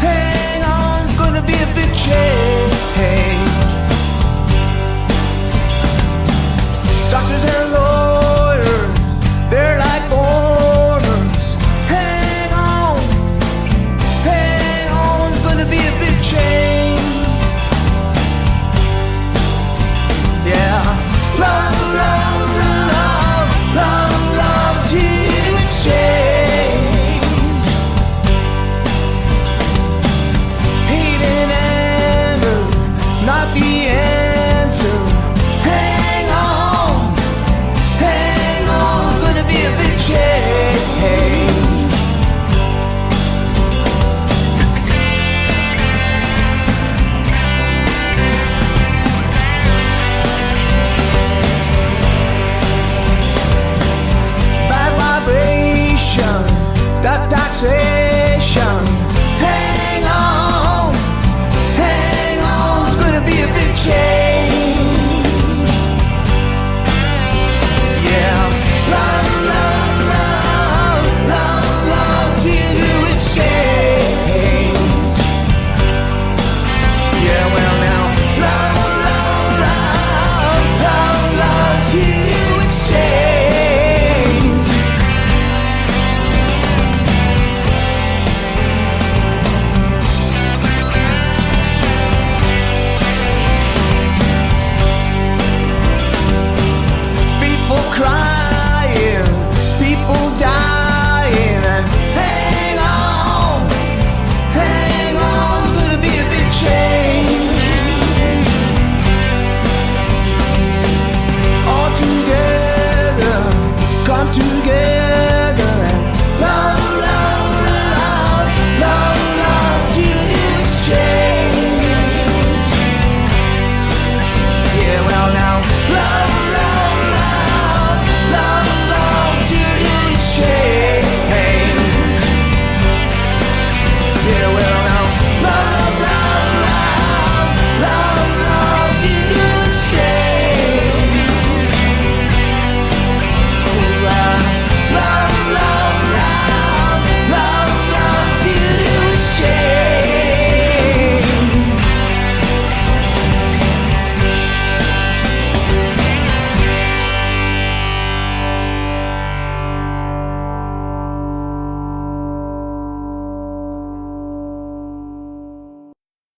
Hang on, gonna be a big change. Doctor's hair